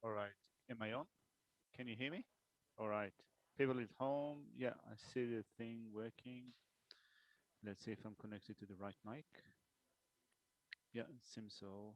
All right. Am I on? Can you hear me? All right. People at home. Yeah, I see the thing working. Let's see if I'm connected to the right mic. Yeah, it seems so.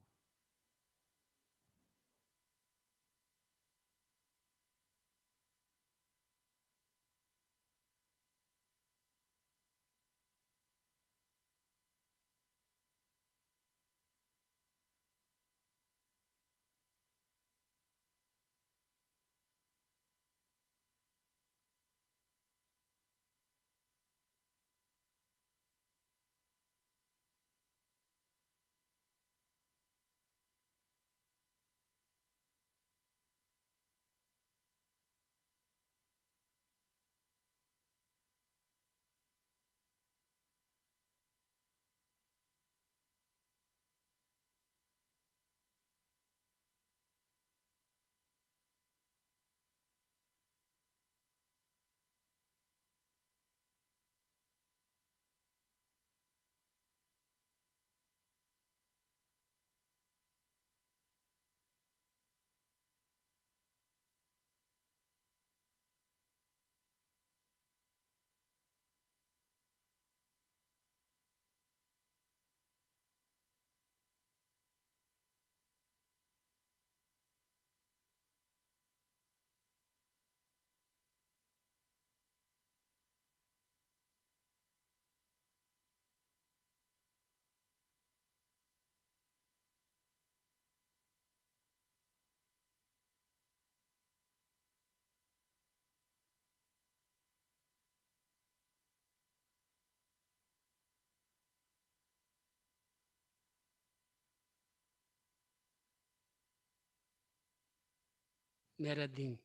मेरा दिन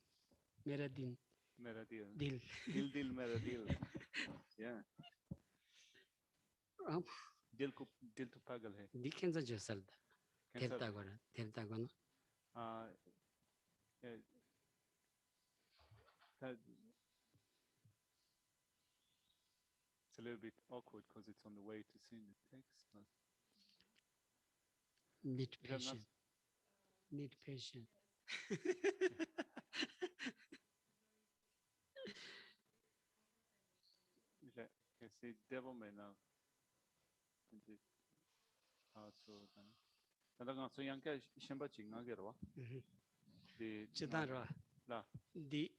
मेरा दिन Mera dil. दिल Dil dil mera dil. Yeah. अब Dil ko dil to pagal hai. दिखेन्छ जोसर Cancer. धेरता गर्न Uh, uh, that, it's a little bit awkward because it's on the way to seeing the text. But need if I'm not, patient need patient okay, see, devil may know. So then, 그다가 소 양께 신바 징하게 로. 디 चिता र 라. दि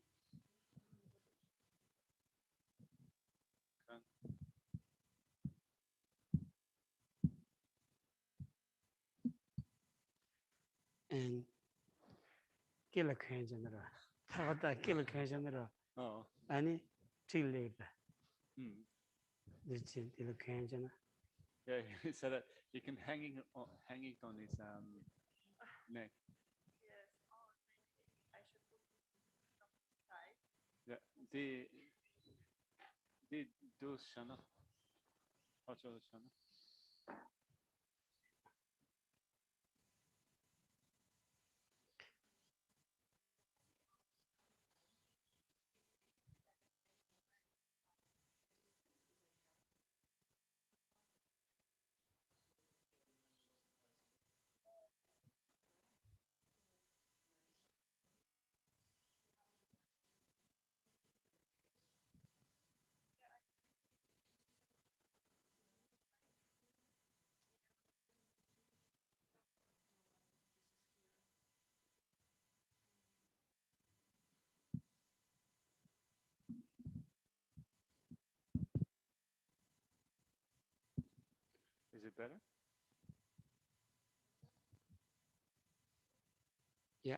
and के लखाइ जन र थाहा त के लखाइ जन र Oh. अनि ठीक लेख्दा Hmm. जुन त्यो लखाइ जन Yeah, he said that you can hang it on his neck. Yeah, the do shana. Hacho shana. Is it better? या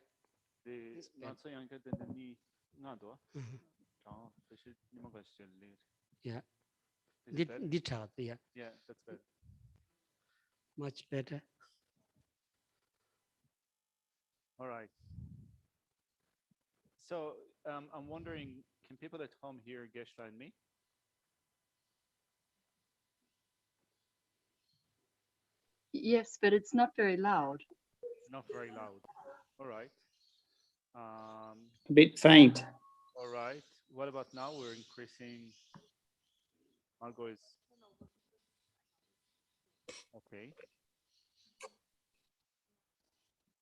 The It's not better. so young the knee ngado. Oh, this is you must still lead. या Is it better? दि थाहा या Yeah, that's better. much better All right. So I'm wondering, can people at home hear Geshe and me? Yes, but it's not very loud. Not very loud. All right. A bit faint. All right. What about now? We're increasing. Margot is okay.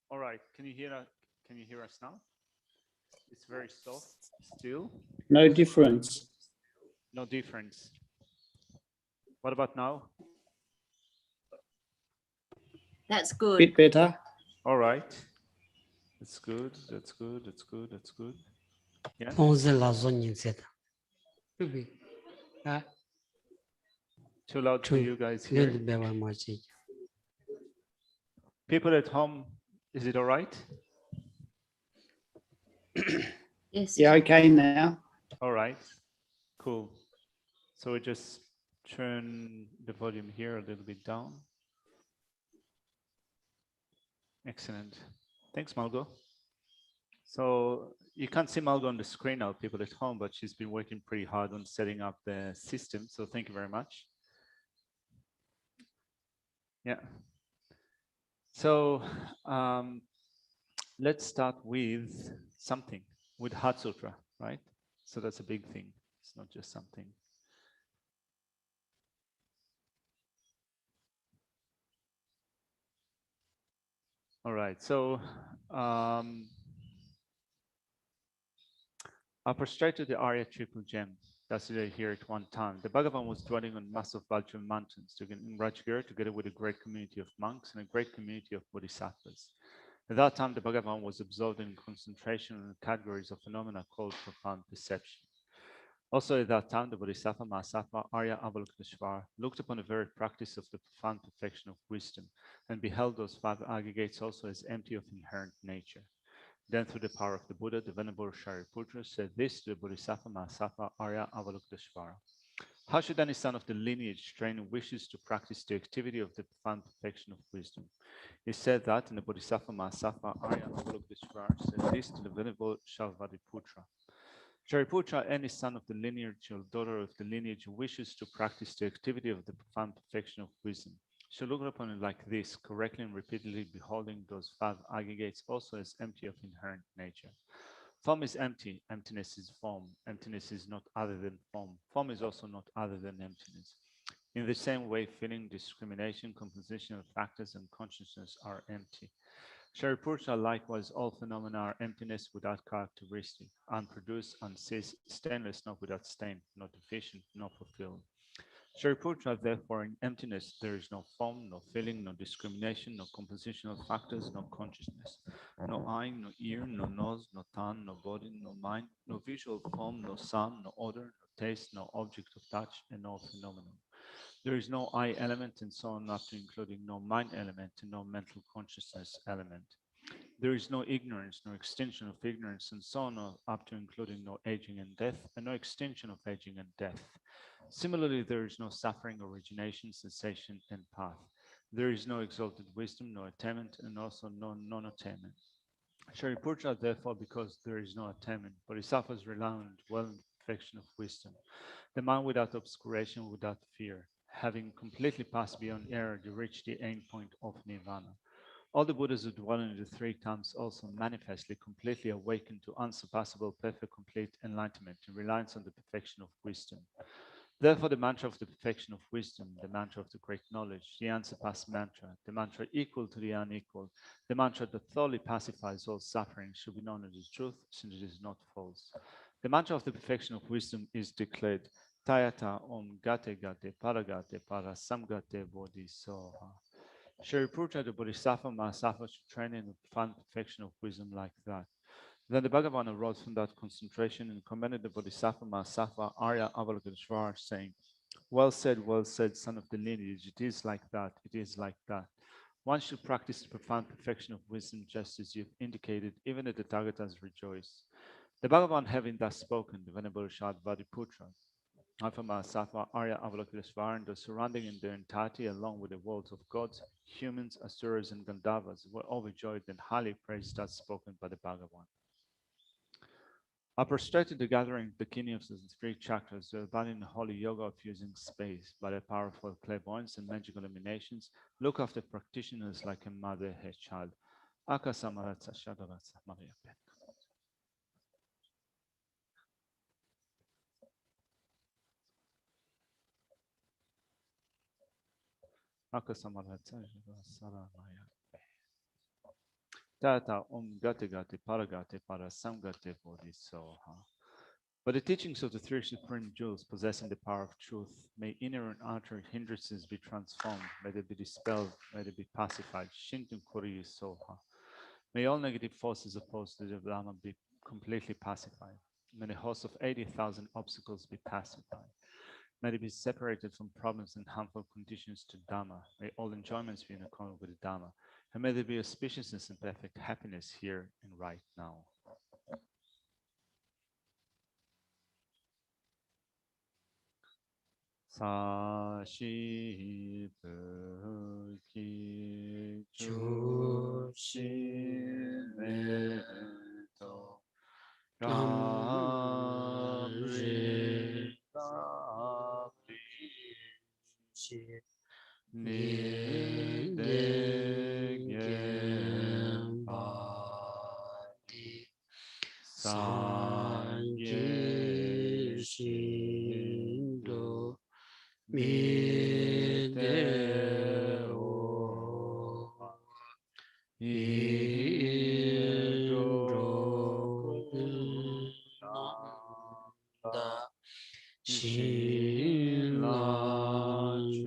All right. Can you hear? Can you hear us now? It's very soft still. No difference. No difference. What about now? That's good. Bit better. All right. That's good. That's good. That's good. That's good. Yeah. 30လောက်ဇွန်ညင်စက်တာဟုတ်ပြီဟာ Too loud for you guys လင်း here. ပဲဝါမရှိ People at home, is it all right? Yes. Yeah, okay now. All right. Cool. So we just turn the volume here a little bit down. Excellent. Thanks, Margot. So you can't see Margot on the screen now, people at home, but she's been working pretty hard on setting up the system. So thank you very much. Yeah. So let's start with something, with Heart Sutra, right? So that's a big thing. It's not just something. All right, so I'll prostrate to the Arya Triple Gem. That's it here at one time. The Bhagavan was dwelling on massive Balcham mountains in Rajgir together with a great community of monks and a great community of Bodhisattvas. At that time, the Bhagavan was absorbed in concentration on the categories of phenomena called profound perception. Also at that time, the Bodhisattva Mahasattva Arya Avalokiteshvara looked upon the very practice of the profound perfection of wisdom and beheld those five aggregates also as empty of inherent nature. Then through the power of the Buddha, the Venerable Shariputra said this to the Bodhisattva Mahasattva Arya Avalokiteshvara. How should any son of the lineage train who wishes to practice the activity of the profound perfection of wisdom? He said that, and the Bodhisattva Mahasattva Arya Avalokiteshvara said this to the Venerable Shariputra. Shariputra, any son of the lineage or daughter of the lineage who wishes to practice the activity of the profound perfection of wisdom, should look upon it like this, correctly and repeatedly beholding those five aggregates also as empty of inherent nature. Form is empty, emptiness is form. Emptiness is not other than form. Form is also not other than emptiness. In the same way, feeling, discrimination, composition of factors, and consciousness are empty. Shariputra, likewise, all phenomena are emptiness without characteristic, unproduced, unceased, stainless, not without stain, not deficient, not fulfilled. Shariputra, therefore, in emptiness, there is no form, no feeling, no discrimination, no composition of factors, no consciousness, no eye, no ear, no nose, no tongue, no body, no mind, no visual form, no sound, no odor, no taste, no object of touch, and no phenomenon. There is no I element and so on, up to including no mind element and no mental consciousness element. There is no ignorance, no extinction of ignorance, and so on, up to including no aging and death, and no extinction of aging and death. Similarly, there is no suffering, origination, cessation, and path. There is no exalted wisdom, no attainment, and also no non-attainment. Shariputra, therefore, because there is no attainment, Bodhisattvas rely on the dwelling perfection of wisdom. The mind without obscuration, without fear, having completely passed beyond error, they reach the end point of nirvana. All the Buddhas who dwell in the three times also manifestly completely awaken to unsurpassable, perfect, complete enlightenment in reliance on the perfection of wisdom. Therefore, the mantra of the perfection of wisdom, the mantra of the great knowledge, the unsurpassed mantra, the mantra equal to the unequal, the mantra that thoroughly pacifies all suffering should be known as the truth, since it is not false. The mantra of the perfection of wisdom is declared Tayata Om Gate Gate Paragate Parasamgate Bodhisoha. Shariputra, the Bodhisattva Mahasattva, should train in the profound perfection of wisdom like that. Then the Bhagavan arose from that concentration and commended the Bodhisattva Mahasattva Arya Avalokiteshvara, saying, well said, son of the lineage, it is like that, it is like that. One should practice the profound perfection of wisdom just as you've indicated, even the Tathagatas rejoice. The Bhagavan, having thus spoken, the Venerable Shariputra, Alpha Mahasattva Arya Avalokiteshvara, and the surrounding in their entirety, along with the worlds of gods, humans, asuras, and Gandharvas, were overjoyed and highly praised as spoken by the Bhagavan. I prostrated the gathering dakiniums of the three chakras, embodying the holy yoga of using space by their powerful clairvoyance and magical emanations, look after practitioners like a mother her child. Akasamaratsa Shadavatsa Maria Pet. tata gate gate para samgate bodhisoha. But the teachings of the three supreme jewels possessing the power of truth, may inner and outer hindrances be transformed, may they be dispelled, may they be pacified. Shintun Koriyu Soha. May all negative forces opposed to the Dharma be completely pacified. May the host of 80,000 obstacles be pacified. May they be separated from problems and harmful conditions to Dharma. May all enjoyments be in accord with the Dharma. And may there be a spaciousness and perfect happiness here and right now. Sa shi pu ki chu shi me to ram ri sa pri ni de gen pa di san ye shin do mi de o i ro ku na shin la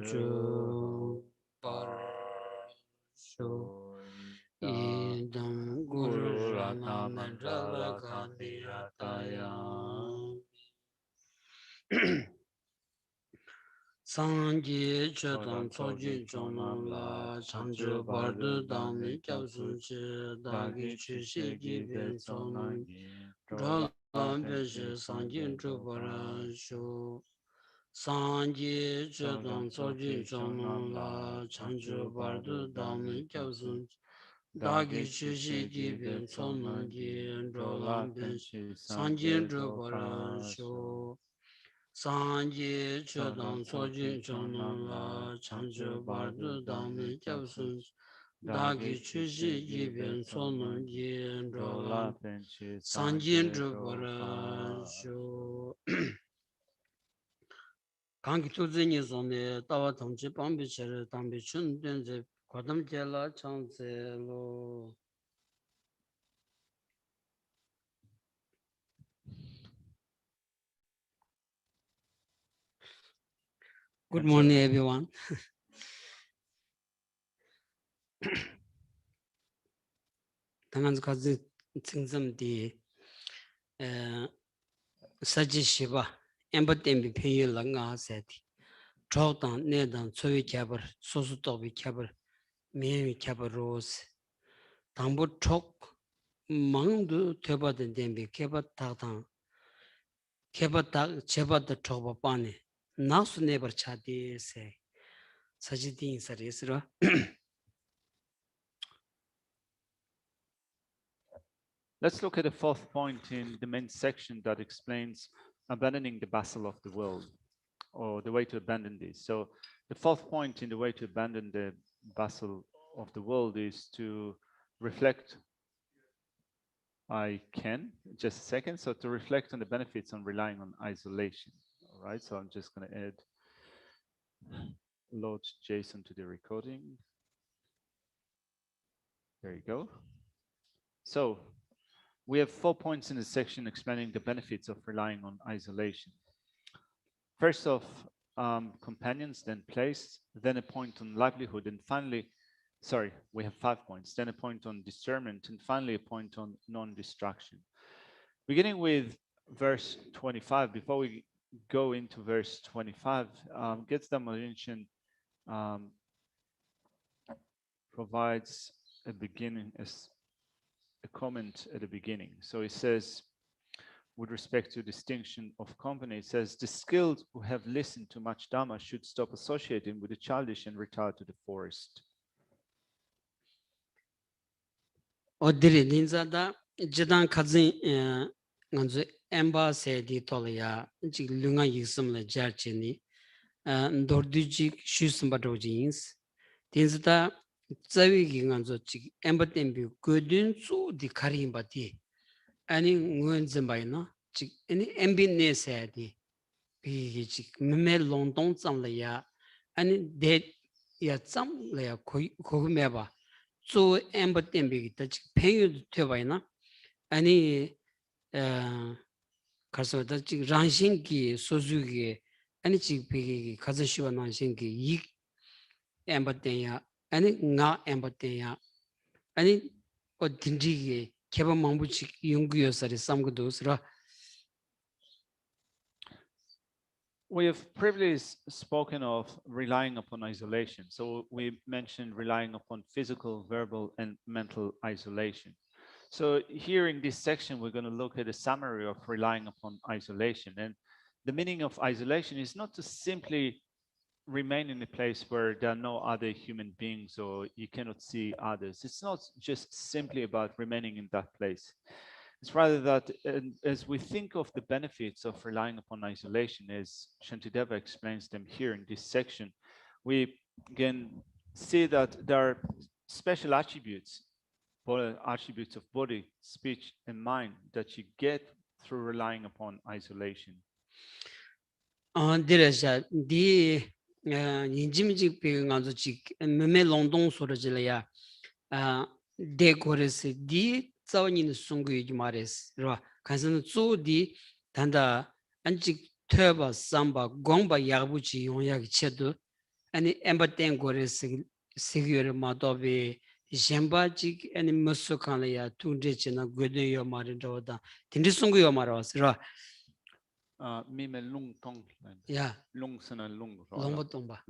chu par so idam guru rana mandala kandiyataya Sangye chetan tsoji chonam la chanchu bardu dami kyabsun che dagi chushi gibe tsonam drolam peshe sangye chupara shu Sangye chetan tsoji chonam la chanchu bardu dami kyabsun dagi chushi gibe tsonam drolam peshe sangye chupara shu Sangye chetan tsoji chonam la chanchu bardu dami kyabsun dagi chushi giben tsonam gen drolam sangye drupara shu kanki tuzi nizone tawa tongchi pambi chere tambi chun denze kwadam jela changze lo. Good morning, everyone. Tangan kazi tsingzam di saji shiba emba tembi penye la nga seti chok tang ne tang tsovi kyabar sosu tobi kyabar mienwi kyabar rosi tangbo chok mangdu teba den tembi keba tak tang keba tak cheba da chokba pani naksu nebar chadi se saji di insa resira. Let's look at the fourth point in the main section that explains abandoning the bustle of the world, or the way to abandon this. So the fourth point in the way to abandon the bustle of the world is to reflect. I can, just a second. So to reflect on the benefits on relying on isolation. All right, so I'm just going to add Lord Jason to the recording. There you go. So we have 4 points in the section explaining the benefits of relying on isolation. First off, companions, then place, then a point on livelihood, and finally, sorry, we have 5 points, then a point on discernment, and finally a point on non-distraction. Beginning with verse 25, before we go into verse 25, Getsdam mentioned provides a beginning, as a comment at the beginning. So it says, with respect to distinction of company, it says, the skilled who have listened to much Dhamma should stop associating with the childish and retire to the forest. Odiri linzada jidan kazin nganzu emba se di tolya jig lunga yisum le jarchini ndorduji shusum badojins tinzada tsawi gi nganzu jig emba tembi godun su di karim bati ani nguen zimbayna jig ani embi ne se di bi jig meme longdong tsam le ya ani de ya tsam le ya ko meba 조 엠버 땜비기다 팽유도 되어봐이나 아니 가서다 지금 란신기 소주기 아니 지금 비기 가서시와 난신기 이 엠버때야 아니 나 엠버때야 아니 어딘지기 개발 망부치 연구요사리 삼고도스라. We have previously spoken of relying upon isolation. So we mentioned relying upon physical, verbal, and mental isolation. So here in this section, we're going to look at a summary of relying upon isolation. And the meaning of isolation is not to simply remain in a place where there are no other human beings or you cannot see others. It's not just simply about remaining in that place. It's rather that as we think of the benefits of relying upon isolation, as Shantideva explains them here in this section, we can see that there are special attributes of body, speech, and mind that you get through relying upon isolation. 디레샤 디 인지미직 비행한서 지 매매 롱동 소르질이야 데코레스 디 자원인 송구이지 말레스 라 간선 조디 단다 안직 퇴바 삼바 공바 야부지 용약이 쳇도 아니 엠바텐 고레스 세규르 마도비 젬바지 아니 머스칸이야 퉁제치나 괴데요 말인도다 딘디 송구요 말아스라 Mime lung tong. Yeah. Lung sana lung. 롱보통바.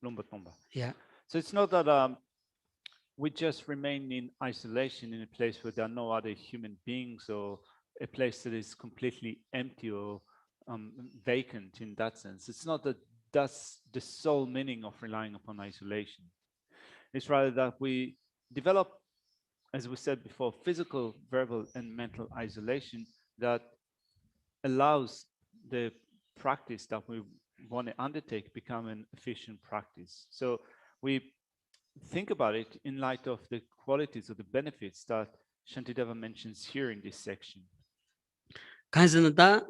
Lombatomba. Yeah. So it's not that we just remain in isolation in a place where there are no other human beings or a place that is completely empty or vacant in that sense. It's not that that's the sole meaning of relying upon isolation. It's rather that we develop, as we said before, physical, verbal, and mental isolation that allows the practice that we want to undertake become an efficient practice. So we think about it in light of the qualities or the benefits that Shantideva mentions here in this section. 간선다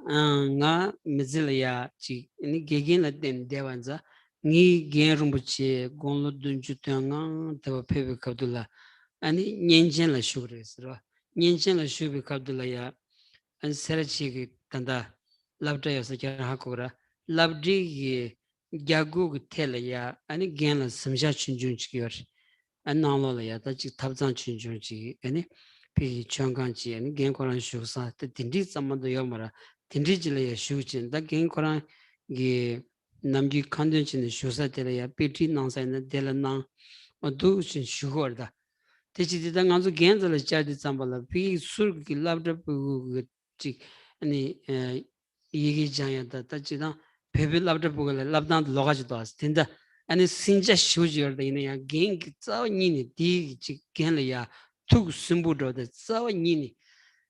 nga mizilya chi ni gegen la den dewanza ni gerumbuchi gonlo dunju tanga taba pebe kabdula ani nyenjen la shugresra nyenjen la shubi kabdula ya an serachi gi tanda labda ya sakya hakura labdi gi gyagu gi tela ya ani gen la samja chunjun chiyor an nalo la ya ta chi tabzan chunjun chi ani pi changganchi ani gen koran shugsa ta dindi samado yomara dindi jila ya shugchin da gen koran gi namgi kandun chin shugsa tela ya piti nangsa na tela nang du chin shugor da techi da nganzo gen zala chadi sambala pi sur gi labda pu chi ani yigi jaya da ta chi da pepe labda pu la labdan logaji do as tinda ani sinja shuji yor da ina ya gen gi tsaw ni di chi gen la ya tuk sumbu do da tsaw ni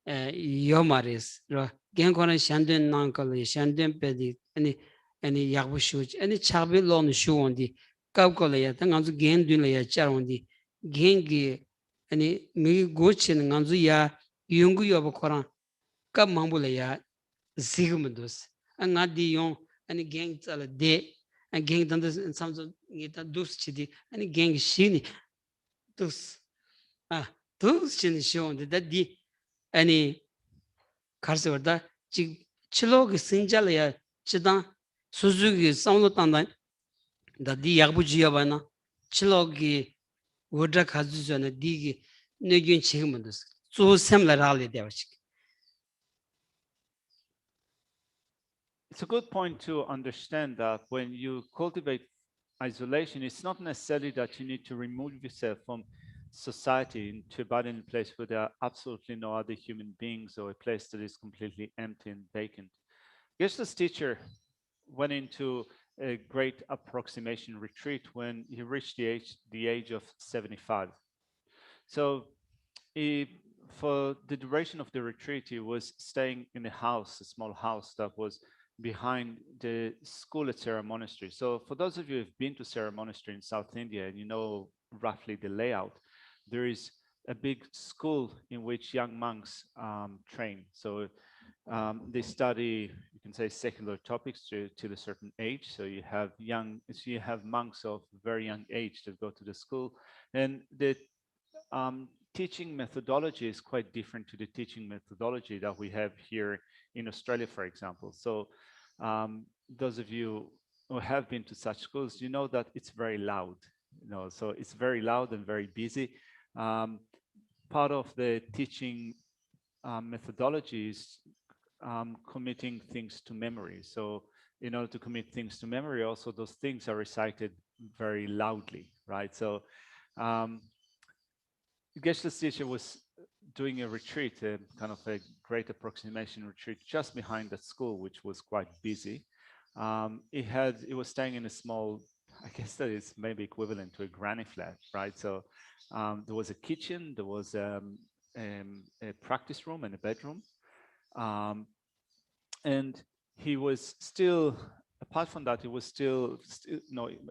yomares ro gen koran shanduen nankal shanduen pedi ani yakbu shuji ani chagbe lo no shuondi kab ko la ya ta nganzo gen dun la ya charondi gen gi ani mi gochen nganzo ya yungu yob koran kab mambu la ya zigmundos anga di yon ani gen tsala de an gen dan samzo ngita dus chidi ani gen shini dus dus chini shonde da di ani karse warda chi chilo gi sinjala ya chidan suzu gi samlo tanda da di yagbu jiya bana chilo gi wodra khazu zona di gi negyun chigmundos zo semla rali devachik. It's a good point to understand that when you cultivate isolation, it's not necessarily that you need to remove yourself from society into abandoned place where there are absolutely no other human beings or a place that is completely empty and vacant. Geshe's teacher went into a great approximation retreat when he reached the age of 75. So for the duration of the retreat, he was staying in a house, a small house that was behind the school at Sera Monastery. So for those of you who've been to Sera Monastery in South India and you know roughly the layout, there is a big school in which young monks train. So they study, you can say, secular topics to a certain age. So you have monks of very young age that go to the school, and the teaching methodology is quite different to the teaching methodology that we have here in Australia, for example. So those of you who have been to such schools, you know that it's very loud. So it's very loud and very busy. Part of the teaching methodology is committing things to memory. So in order to commit things to memory, also those things are recited very loudly, right? So Geshe's teacher was doing a retreat, kind of a great approximation retreat just behind that school, which was quite busy. It was staying in a small, I guess that is maybe equivalent to a granny flat, right? So there was a kitchen, there was a practice room and a bedroom. And he was still, apart from that, he was still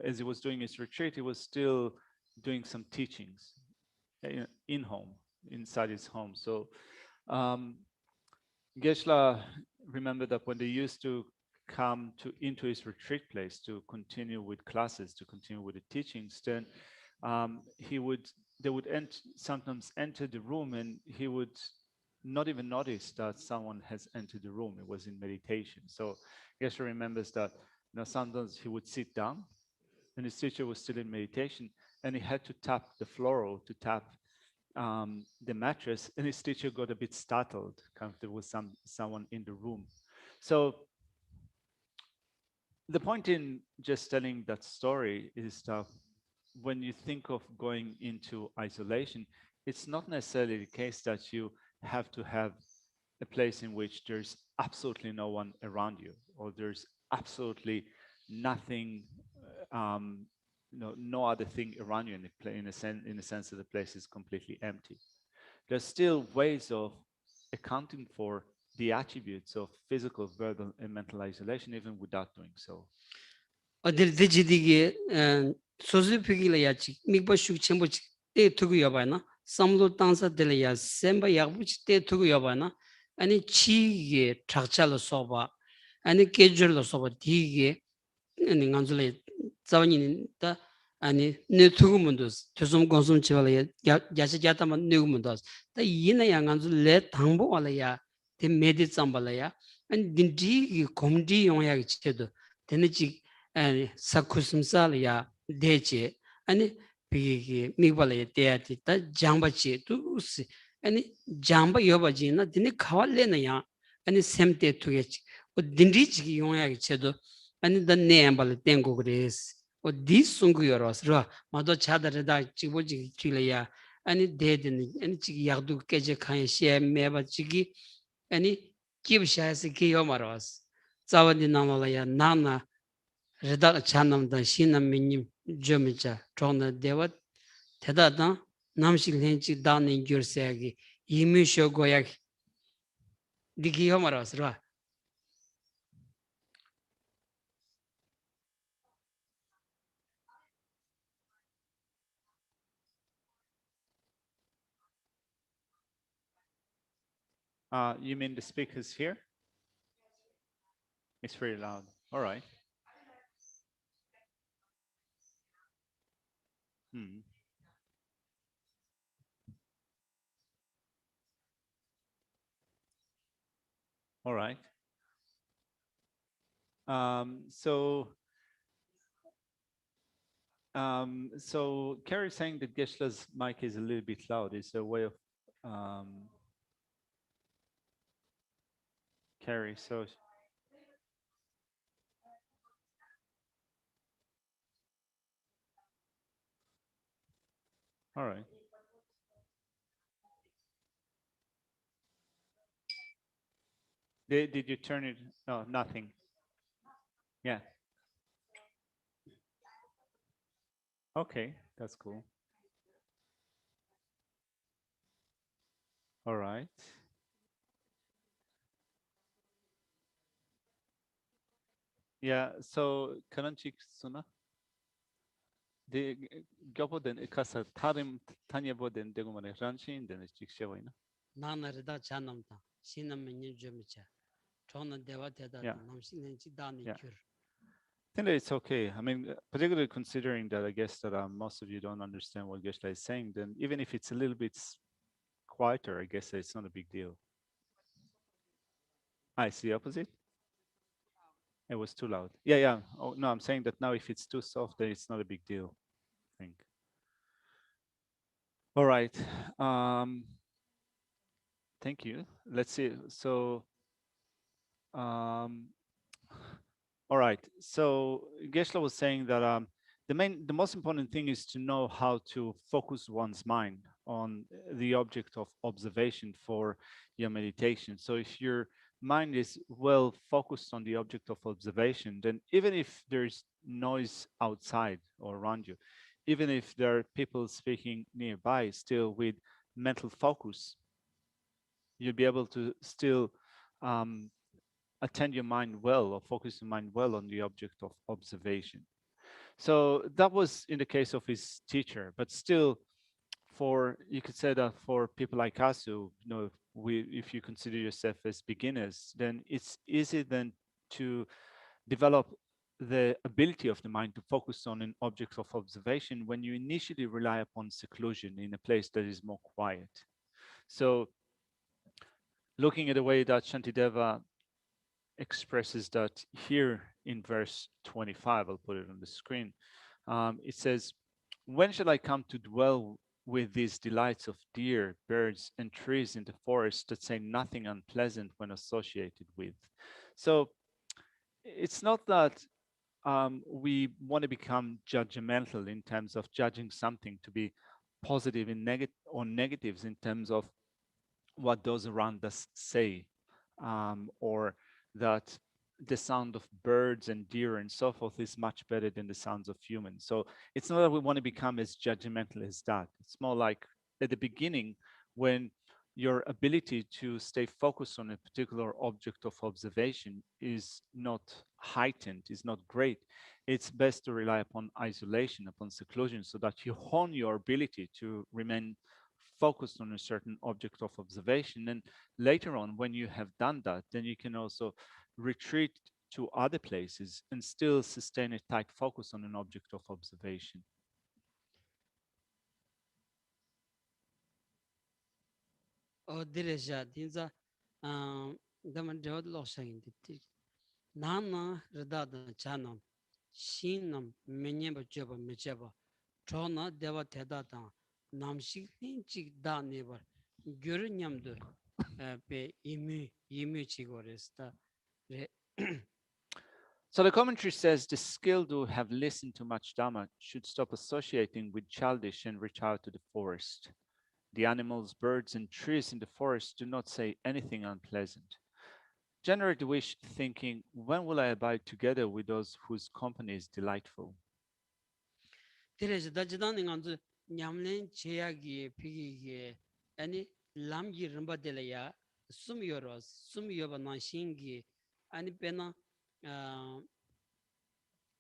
as he was doing his retreat, he was still doing some teachings in home, inside his home. So Geshe remembered that when they used to come into his retreat place to continue with classes, to continue with the teachings, then they would sometimes enter the room, and he would not even notice that someone has entered the room. It was in meditation. So Geshe remembers that sometimes he would sit down, and his teacher was still in meditation, and he had to tap the floor or to tap the mattress, and his teacher got a bit startled. Kind of, there was someone in the room. So the point in just telling that story is that when you think of going into isolation, it's not necessarily the case that you have to have a place in which there's absolutely no one around you, or there's absolutely nothing, no other thing around you in a sense that the place is completely empty. There's still ways of accounting for the attributes of physical, verbal, and mental isolation, even without doing so. 어딜 대지디게 소소피기라야 미버슈 첨부치 때 두고 여봐나 삼로 땅사들이야 셈바 야부치 때 두고 여봐나 아니 치게 작찰로 써봐 아니 계절로 써봐 디게 아니 간줄에 자원이다 아니 내 두고문도 조som 건숨 지발이야 야시자다만 내고문도 다 이나 양간줄에 당보알이야 데 메디 잠발이야 아니 딘디 곰디 용야기 치도 되는지 아니 사쿠스임살이야 대체 아니 비기 미발에 대야지 다 장바치 두스 아니 장바 여바지나 드니 카왈레나야 아니 셈테 투게치 오 딘디지 용야기 쳐도 아니 더 네엠발 땡고 그레스 오 디숭구 여러스라 마도 차다르다 지보지 킬이야 아니 데드니 아니 지 야두 깨제 칸 시에 메바지기 아니 기브샤스 기요마로스 자원디 나말야 나나 Rida Chanamda Shinam Minim Jomicha, Trona Devat, Tedada, Namshik Lenchi Dani Gursagi, Yimisho Goyak, Diki Homaros, Ra. You mean the speakers here? It's very loud. All right. All right. So Carrie's saying that Geshe's mic is a little bit loud. It's a way of Carrie. So all right. Did you turn it? No, nothing. Yeah. Okay, that's cool. All right. Yeah, so Karanchik Suna. The Gaboden Ekasa Tarim Tanya Boden Degumane Ranchin, then it's Chikshavina. Nana Rida Chanamta, Shinam Minim Jomicha, Trona Devat, Namshik Lenchi Dani Cure. think that it's okay. I mean, particularly considering that I guess that most of you don't understand what Geshe is saying, then even if it's a little bit quieter, I guess it's not a big deal. It's the opposite. It was too loud. Yeah, yeah. Oh, no, I'm saying that now if it's too soft, then it's not a big deal, I think. All right. Thank you. Let's see. So, all right. So Geshe was saying that the most important thing is to know how to focus one's mind on the object of observation for your meditation. So if your mind is well focused on the object of observation, then even if there's noise outside or around you, even if there are people speaking nearby, still with mental focus, you'll be able to still attend your mind well or focus your mind well on the object of observation. So that was in the case of his teacher, but still, you could say that for people like us who, if you consider yourself as beginners, then it's easy then to develop the ability of the mind to focus on an object of observation when you initially rely upon seclusion in a place that is more quiet. So looking at the way that Shantideva expresses that here in verse 25, I'll put it on the screen. It says, when shall I come to dwell with these delights of deer, birds, and trees in the forest that say nothing unpleasant when associated with? So it's not that we want to become judgmental in terms of judging something to be positive in or negatives in terms of what those around us say, or that the sound of birds and deer and so forth is much better than the sounds of humans. So it's not that we want to become as judgmental as that. It's more like at the beginning, when your ability to stay focused on a particular object of observation is not heightened, is not great, it's best to rely upon isolation, upon seclusion, so that you hone your ability to remain focused on a certain object of observation. And later on, when you have done that, then you can also retreat to other places and still sustain a tight focus on an object of observation. Direja dinza daman jawad loshagin ditti. Nana rida chanam shinam menyeba joba mecheba chona deva teda da namshik hinchik da nebar gyur nyamdu pe imu chigores ta re. So the commentary says the skilled who have listened to much Dhamma should stop associating with childish and retire to the forest. The animals, birds, and trees in the forest do not say anything unpleasant. Generate the wish thinking, when will I abide together with those whose company is delightful? Direja da jidani nganzu nyamlen cheyagi pigi ani lamgi rimba delaya sum yoros sum yoba nanshingi ani pena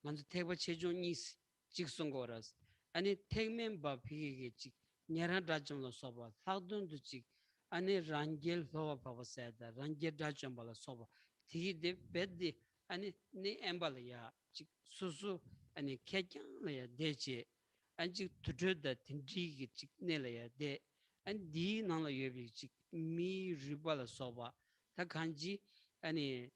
먼저 태바 체존이 직송거라스 아니 태면 바 비게 직 녀란 라좀로 소바 사돈도 직 아니 란겔 소바 바바세다 란겔 라좀 발라 소바 티데 베디 아니 니 엠발야 직 수수 아니 캐장래야 대체 아직 두드다 딘지기 직 내려야 돼 아니 디 나라 예비 직미 리발라 소바 다 간지 아니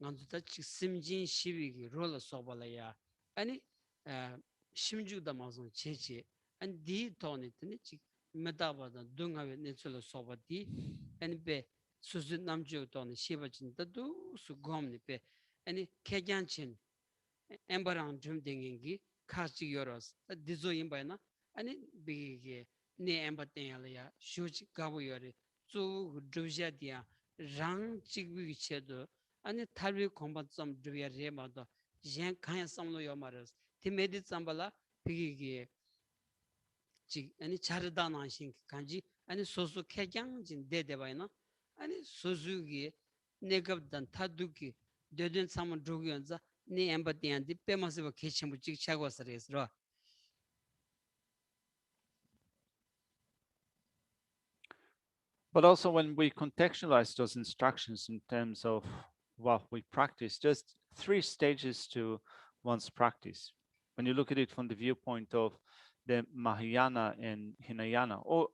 먼저 직 심진 시비기 롤러 소발야 아니 심주다 마선 제제 아니 디 토니트니 직 메다바다 둥하베 네철로 소바디 아니 베 수수 남주 토니 시바진다도 수곰니 베 아니 개간친 엠바랑 좀 댕긴기 카지 요로스 디조 임바이나 아니 비게 네 엠바땡야야 슈지 가보요리 쭉 드우샤디야 랑 찍비 체도 아니 탈비 공부 좀 드야 레마도 젠 칸야 삼로 요마르스 티메디 삼발라 비기게 지 아니 차르다나신 간지 아니 소소 캐장진 데데바이나 아니 소수기 네갑단 타두기 데든 삼은 조기연자 네 엠바티안디 페마스바 케침부 찍차고서레스로. But also when we contextualize those instructions in terms of what we practice, there's 3 stages to one's practice. When you look at it from the viewpoint of the Mahayana and Hinayana, or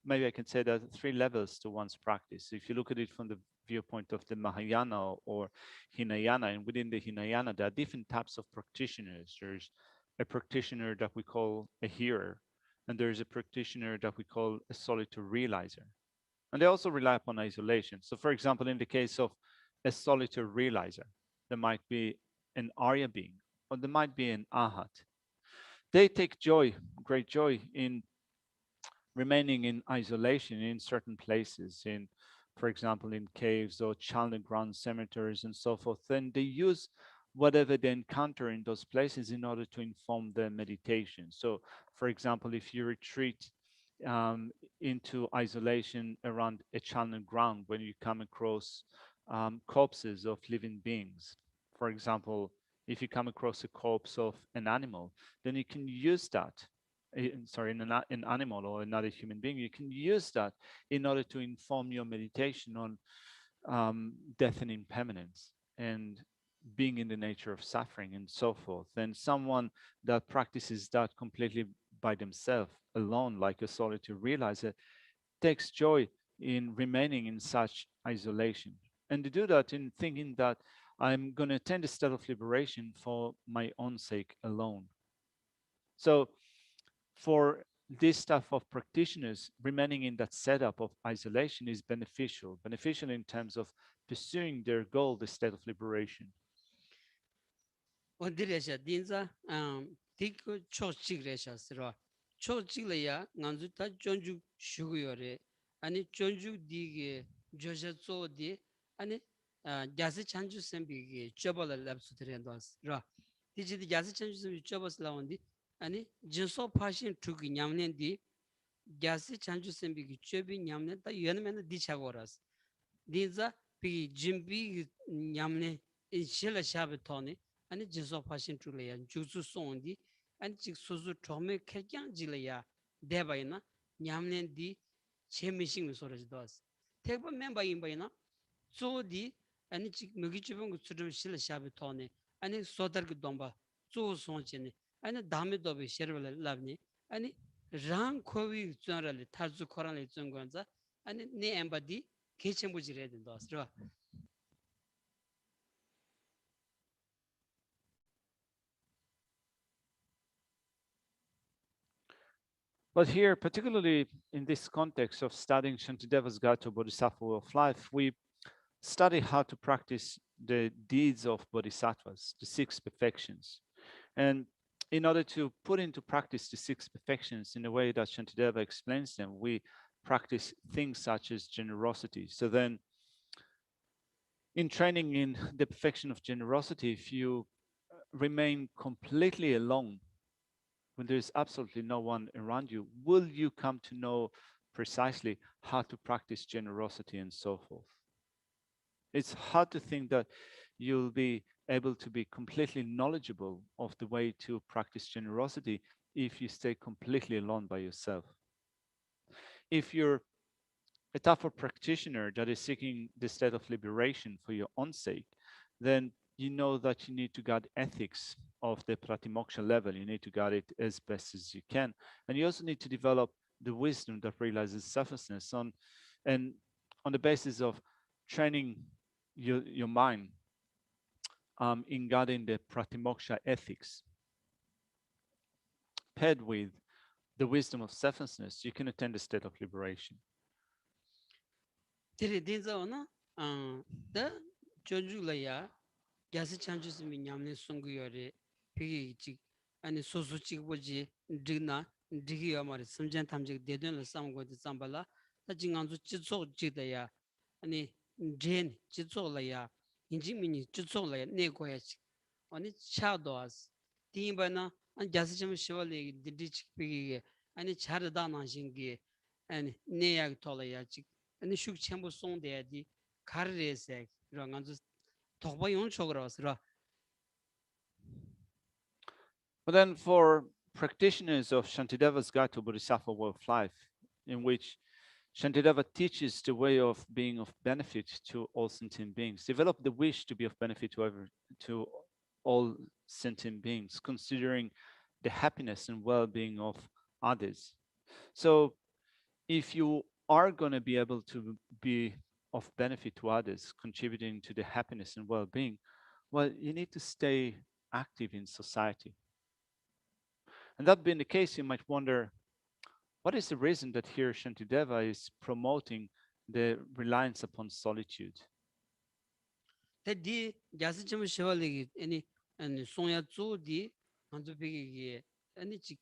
maybe I can say there are three levels to one's practice. If you look at it from the viewpoint of the Mahayana or Hinayana, and within the Hinayana, there are different types of practitioners. There's a practitioner that we call a hearer, and there's a practitioner that we call a solitary realizer. And they also rely upon isolation. So for example, in the case of a solitary realizer, there might be an Arya being, or there might be an Ahat. They take joy, great joy in remaining in isolation in certain places, in, for example, in caves or channel ground cemeteries and so forth. Then they use whatever they encounter in those places in order to inform their meditation. So, for example, if you retreat into isolation around a channel ground, when you come across corpses of living beings, for example, if you come across a corpse of an animal, then you can use that sorry, an animal or another human being, you can use that in order to inform your meditation on death and impermanence and being in the nature of suffering and so forth. And someone that practices that completely by themselves, alone, like a solitary realizer, takes joy in remaining in such isolation. And to do that in thinking that I'm going to attain the state of liberation for my own sake alone. So for this type of practitioners, remaining in that setup of isolation is beneficial in terms of pursuing their goal, the state of liberation. 어디래샤 딘자 디크 초직래샤스로 초직래야 간주타 존주 슈구요레 아니 존주 디게 조셔조디 아니 야스 찬주 셈비게 쪼벌 랍스드렌도스로 디지디 야스 찬주 셈비 쪼버스 라운디 아니 진소 파신 투기 냠넨디 야스 찬주 셈비게 쪼비 냠넨 다 연면은 디차고라스 딘자 비 짐비 냠네 이실라 샤베토니 아니 진소 파신 줄이야 주주 송디 아니 직 소수 처음에 개경 질이야 대바이나 냠넨디 재미싱 소리지도스 대부 멤버 인바이나 조디 아니 직 먹이 주변 거 수좀 실을 샤베토네 아니 소다르기 동바 조 송치네 아니 다음에도 비 셔를 랍니 아니 랑 코비 쯩라리 타주 코란리 쯩건자 아니 네 엠바디 개체무지래 된다스 But here, particularly in this context of studying Shantideva's Guide to Bodhisattva Way of Life, we study how to practice the deeds of Bodhisattvas, the 6 perfections. And in order to put into practice the 6 perfections in the way that Shantideva explains them, we practice things such as generosity. So then, in training in the perfection of generosity, if you remain completely alone, when there's absolutely no one around you, will you come to know precisely how to practice generosity and so forth? It's hard to think that you'll be able to be completely knowledgeable of the way to practice generosity if you stay completely alone by yourself. If you're a type of practitioner that is seeking the state of liberation for your own sake, then you know that you need to guard ethics of the pratimoksha level. You need to guard it as best as you can. And you also need to develop the wisdom that realizes selflessness on the basis of training your mind in guarding the pratimoksha ethics. Paired with the wisdom of selflessness, you can attain the state of liberation. 데리딘자오나 더 존주라야 야스 찬주스미 냠네 송구요레 비기 아니 소소치 보지 드나 디기야 말이 섬전 탐직 대된을 삼고도 삼발라 다 진강주 지속 지다야 아니 젠 지속라야 인지민이 지속라야 내고야지 아니 차도스 디바나 안 야스 좀 시월레 디디치 비기 아니 차르다나신기 아니 내약 돌아야지 아니 슉 첨부 송대야지 가르레세 이런간주 독바용 쪽으로서 But then for practitioners of Shantideva's Guide to Bodhisattva Way of Life, in which Shantideva teaches the way of being of benefit to all sentient beings, develop the wish to be of benefit to all sentient beings, considering the happiness and well-being of others. So if you are going to be able to be of benefit to others, contributing to the happiness and well-being, well, you need to stay active in society. And that being the case, you might wonder, what is the reason that here Shantideva is promoting the reliance upon solitude? Tadi jasi chama shewalegi ani sonya zu di anzu pigi ani chik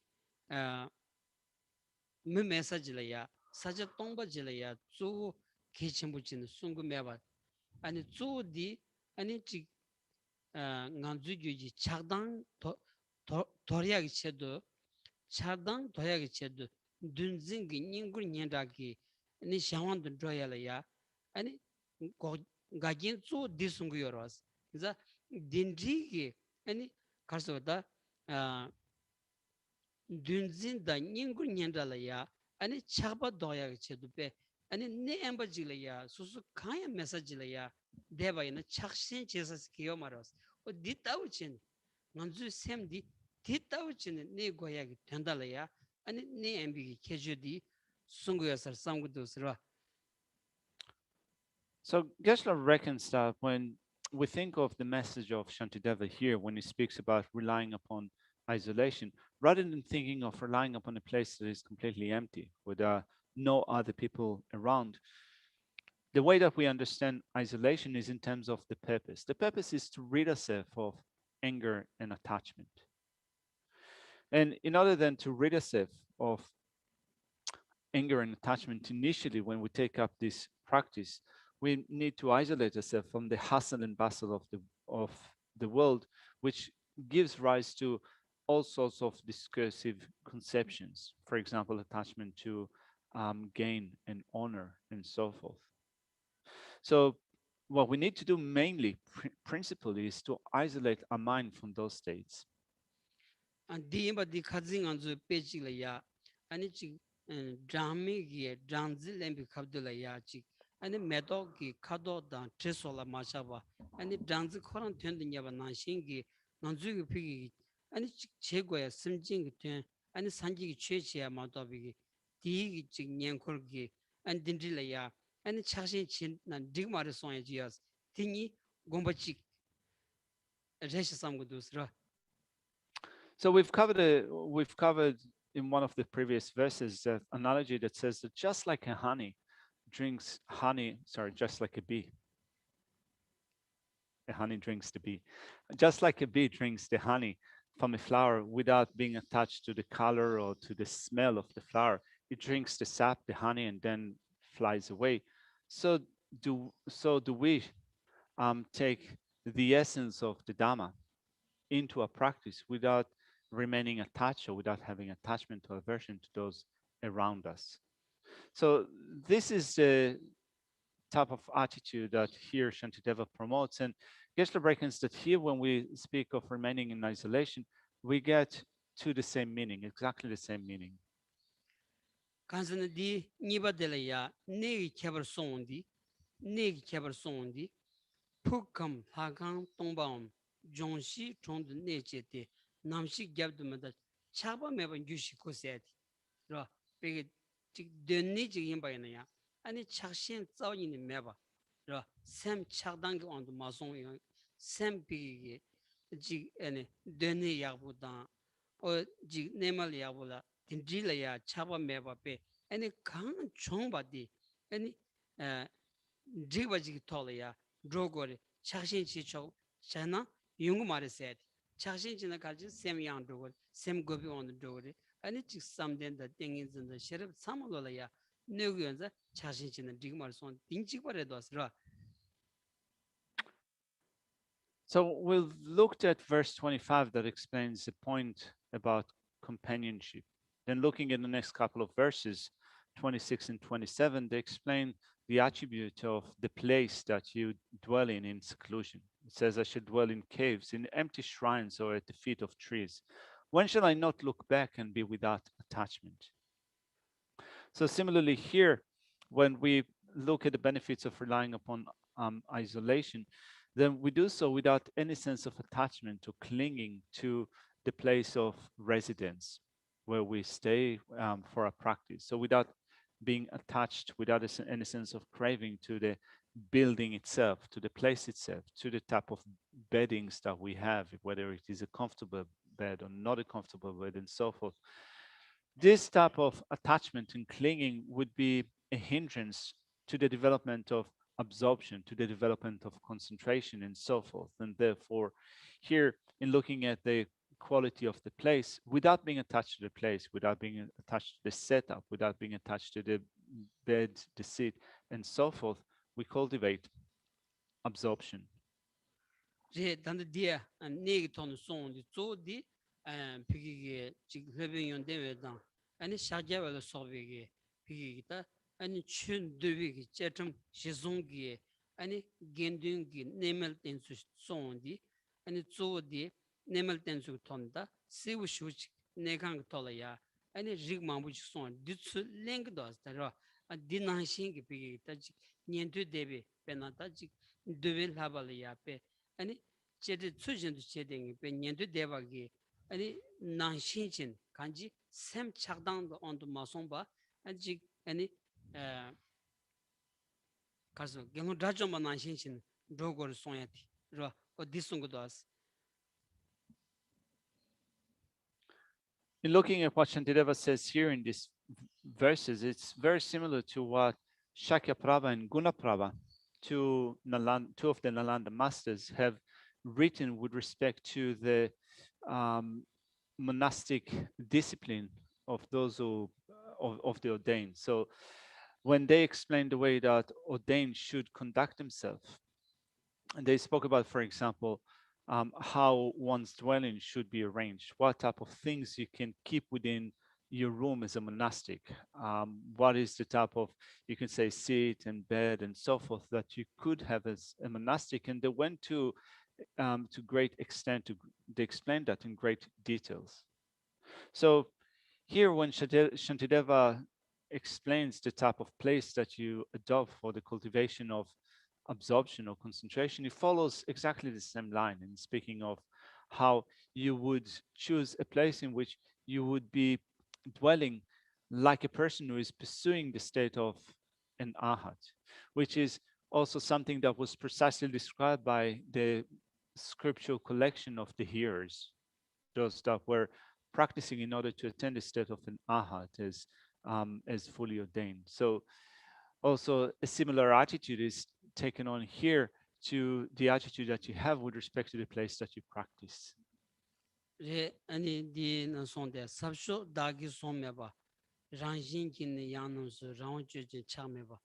me message la ya saja tongba jila ya zu kechimbu chin sungu meba ani zu di ani chik nganzu gyuji chagdang torya gi chedo chagdang torya gi chedo dunzing gi ningur nyenda gi ani shawang dun droya la ya ani gajin zu di sungu yorwas za dindri gi ani karso da dunzin da ningur nyenda la ya ani chagba doya gi chedo pe ani ne emba jila ya susu kaya message la ya deba ina chakshin chesas kiyo maros o di tawchin nganzu sem di tawchin ne goya gi tendala ya ani ne embi gi kejo di sungu yasar samgu dosra. So Geshe reckons that when we think of the message of Shantideva here, when he speaks about relying upon isolation, rather than thinking of relying upon a place that is completely empty, with no other people around, the way that we understand isolation is in terms of the purpose. The purpose is to rid ourselves of anger and attachment. And in order then to rid ourselves of anger and attachment initially, when we take up this practice, we need to isolate ourselves from the hustle and bustle of the world, which gives rise to all sorts of discursive conceptions. For example, attachment to gain and honor and so forth. So what we need to do mainly, principally, is to isolate our mind from those states. And di imba di khadzing anzu pechi la ya ani chi drami gi dranzi lembi khabdu la ya chi ani medo gi khado da treso la ma sha ba ani dranzi khoran tyen de nyaba na shin gi nanzu gi phi ani chi che go ya simjing gi tyen ani sanji gi che che ya ma do bi gi di gi chi nyen khor gi ani dindri la ya ani chakshin chin na dig ma re son ya ji yas tingi gomba chi resh samgu dusra. So we've covered in one of the previous verses the analogy that says that just like a honey drinks the bee. Just like a bee drinks the honey from a flower without being attached to the color or to the smell of the flower. It drinks the sap, the honey, and then flies away. So do we take the essence of the Dhamma into a practice without remaining attached or without having attachment or aversion to those around us. So this is the type of attitude that here Shantideva promotes. And Geshe reckons that here, when we speak of remaining in isolation, we get to the same meaning, exactly the same meaning. Kansana di niba de la ya negi kebar sondi pukam hakang tongbaum jongshi chong de neche de namshi gyabdu mada chaba meba yushi ko seti ro bege tik denni ji yimba yana ya ani chakshin zao yin meba ro sem chagdang ge on ma song yo sem bege ji ene denni yabu da o ji nemal yabu la dindri la ya chaba meba pe ani kang chong ba di ani jiba ji tola ya drogore chakshin chi chok chana yung mare set chakshin chi na kalji sem yang drogore sem gobi on drogore ani chi samden da tengin zin da sherab samalo la ya negu yanza chakshin chi na dig mar son ding chi bare dos ra. So we've looked at verse 25 that explains the point about companionship. Then looking at the next couple of verses, 26 and 27, they explain the attribute of the place that you dwell in seclusion. It says, I should dwell in caves, in empty shrines, or at the feet of trees. When shall I not look back and be without attachment? So similarly here, when we look at the benefits of relying upon isolation, then we do so without any sense of attachment or clinging to the place of residence where we stay for our practice. So without being attached, without any sense of craving to the building itself, to the place itself, to the type of beddings that we have, whether it is a comfortable bed or not a comfortable bed and so forth. This type of attachment and clinging would be a hindrance to the development of absorption, to the development of concentration and so forth. And therefore, here in looking at the quality of the place, without being attached to the place, without being attached to the setup, without being attached to the bed, the seat, and so forth, we cultivate absorption. 제 단데 디에 네기 톤 송디 조디 피기게 지 레빈 데베다 아니 샤게벨 소비게 피기다 아니 춘 드비게 제점 시송기 아니 겐딩기 네멜 텐수 송디 아니 조디 네멜 텐수 톤다 시우슈치 네강 톨야 아니 rig망부지 송 디츠 랭크도스다로 디나신기 피기다 지 년도 데베 페나다 지 드벨 하발야 페 아니 제대 추진도 제대기 변년도 대박이 아니 난신진 간지 샘 착당도 온도 마송바 아직 아니 가서 경우 다좀만 난신진 로고를 송야티 로 어디송고도 왔어. In looking at what Shantideva says here in these verses, it's very similar to what Shakyapprabha and Gunaprabha, two of the Nalanda masters, have written with respect to the monastic discipline of those who of the ordained. So when they explain the way that ordained should conduct themselves, and they spoke about, for example, how one's dwelling should be arranged, what type of things you can keep within your room as a monastic, what is the type of, you can say, seat and bed and so forth that you could have as a monastic. And they went to great extent, they explained that in great details. So here when Shantideva explains the type of place that you adopt for the cultivation of absorption or concentration, it follows exactly the same line in speaking of how you would choose a place in which you would be dwelling like a person who is pursuing the state of an arhat, which is also something that was precisely described by the scriptural collection of the hearers, those that were practicing in order to attain the state of an arhat as fully ordained. So also a similar attitude is taken on here to the attitude that you have with respect to the place that you practice. 제 아니 디는 송데 삽쇼 다기 송메바 랑신기네 양노스 랑주제 참메바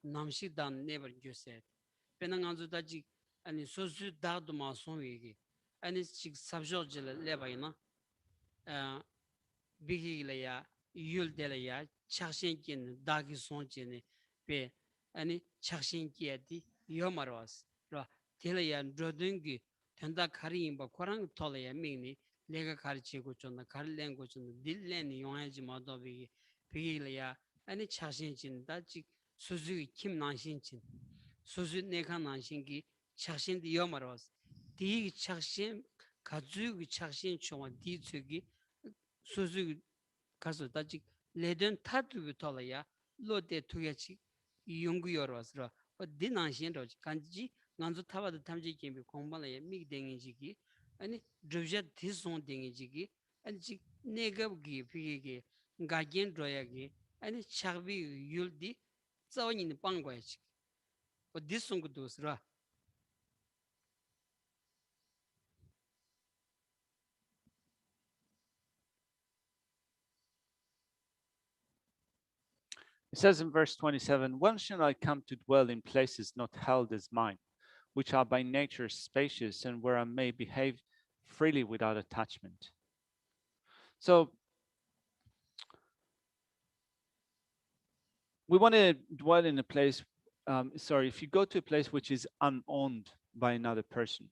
남식단 네버 주세 페낭안주다지 아니 소수 다도 마송위기 아니 직 삽쇼질 레바이나 비기래야 율데래야 착신기는 다기 송지네 베 아니 착신기에디 요마로스 라 텔래야 로든기 텐다 카리임바 코랑 톨래야 미니 내가 가르치고 줬나 가르랭고 줬나 딜렌이 용하지 마도비 비기래야 아니 착신진다 직 수수기 김난신진 수수 내가 난신기 착신디 요마로스 디 착신 가주기 착신 총아 디츠기 수수 가서 다직 레든 타두기 톨래야 로데 투게치 연구여러스라 디난신로 간지 간주 타바도 탐지 게임 공부를 미댕이지기 아니 드브제 디송 댕이지기 아니 지 네가기 피게 가겐 로야기 아니 차비 율디 자원인 방과야지 디송도스라. It says in verse 27, when shall I come to dwell in places not held as mine, which are by nature spacious and where I may behave freely without attachment? So we want to dwell in a place, if you go to a place which is unowned by another person,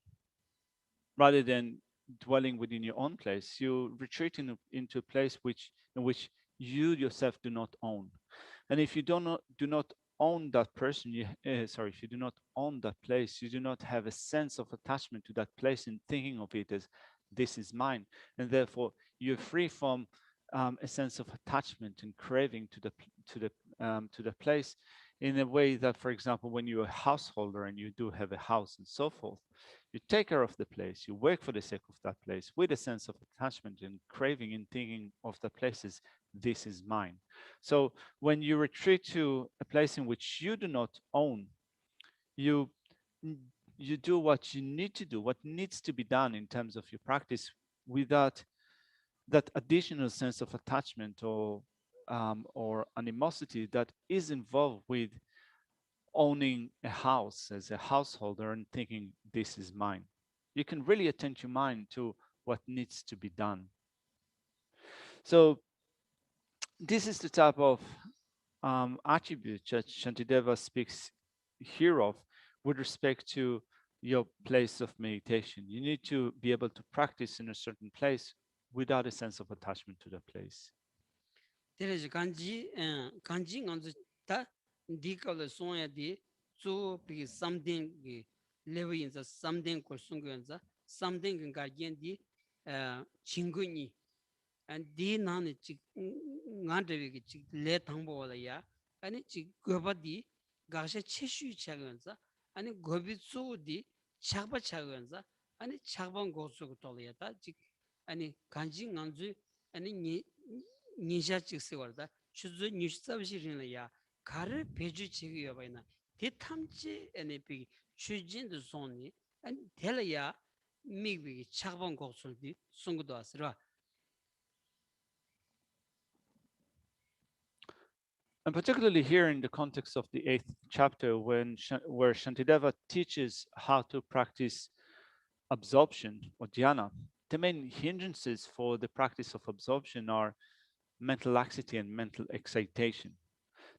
rather than dwelling within your own place, you retreat into a place in which you yourself do not own. And if you do not own that person, if you do not own that place, you do not have a sense of attachment to that place and thinking of it as this is mine, and therefore you're free from a sense of attachment and craving to the place, in a way that, for example, when you're a householder and you do have a house and so forth, you take care of the place, you work for the sake of that place with a sense of attachment and craving and thinking of the place as this is mine. So when you retreat to a place in which you do not own, you you do what you need to do, what needs to be done in terms of your practice, without that additional sense of attachment or animosity that is involved with owning a house as a householder and thinking this is mine. You can really attend your mind to what needs to be done. So this is the type of attribute that Shantideva speaks here of with respect to your place of meditation. You need to be able to practice in a certain place without a sense of attachment to the place. There kanji nganzu ta dikala soya di so be something level in the something kosunganza something garden di chinguni and di nan chi ngandre chi le thangbo la ya ani chi goba di gashe cheshu chaganza ani gobi so di chagba chaganza ani chagban gosu to ya ta chi ani kanji nganzu ani ni nisha chiksi warda chuzu nishsabshirin ya kare peju chigi yobayna di tamchi ene bi chujin de sonni an tela ya migbi chagban goksul di sungudo asra. And particularly here in the context of the 8th chapter, where Shantideva teaches how to practice absorption or dhyana, the main hindrances for the practice of absorption are mental laxity and mental excitation.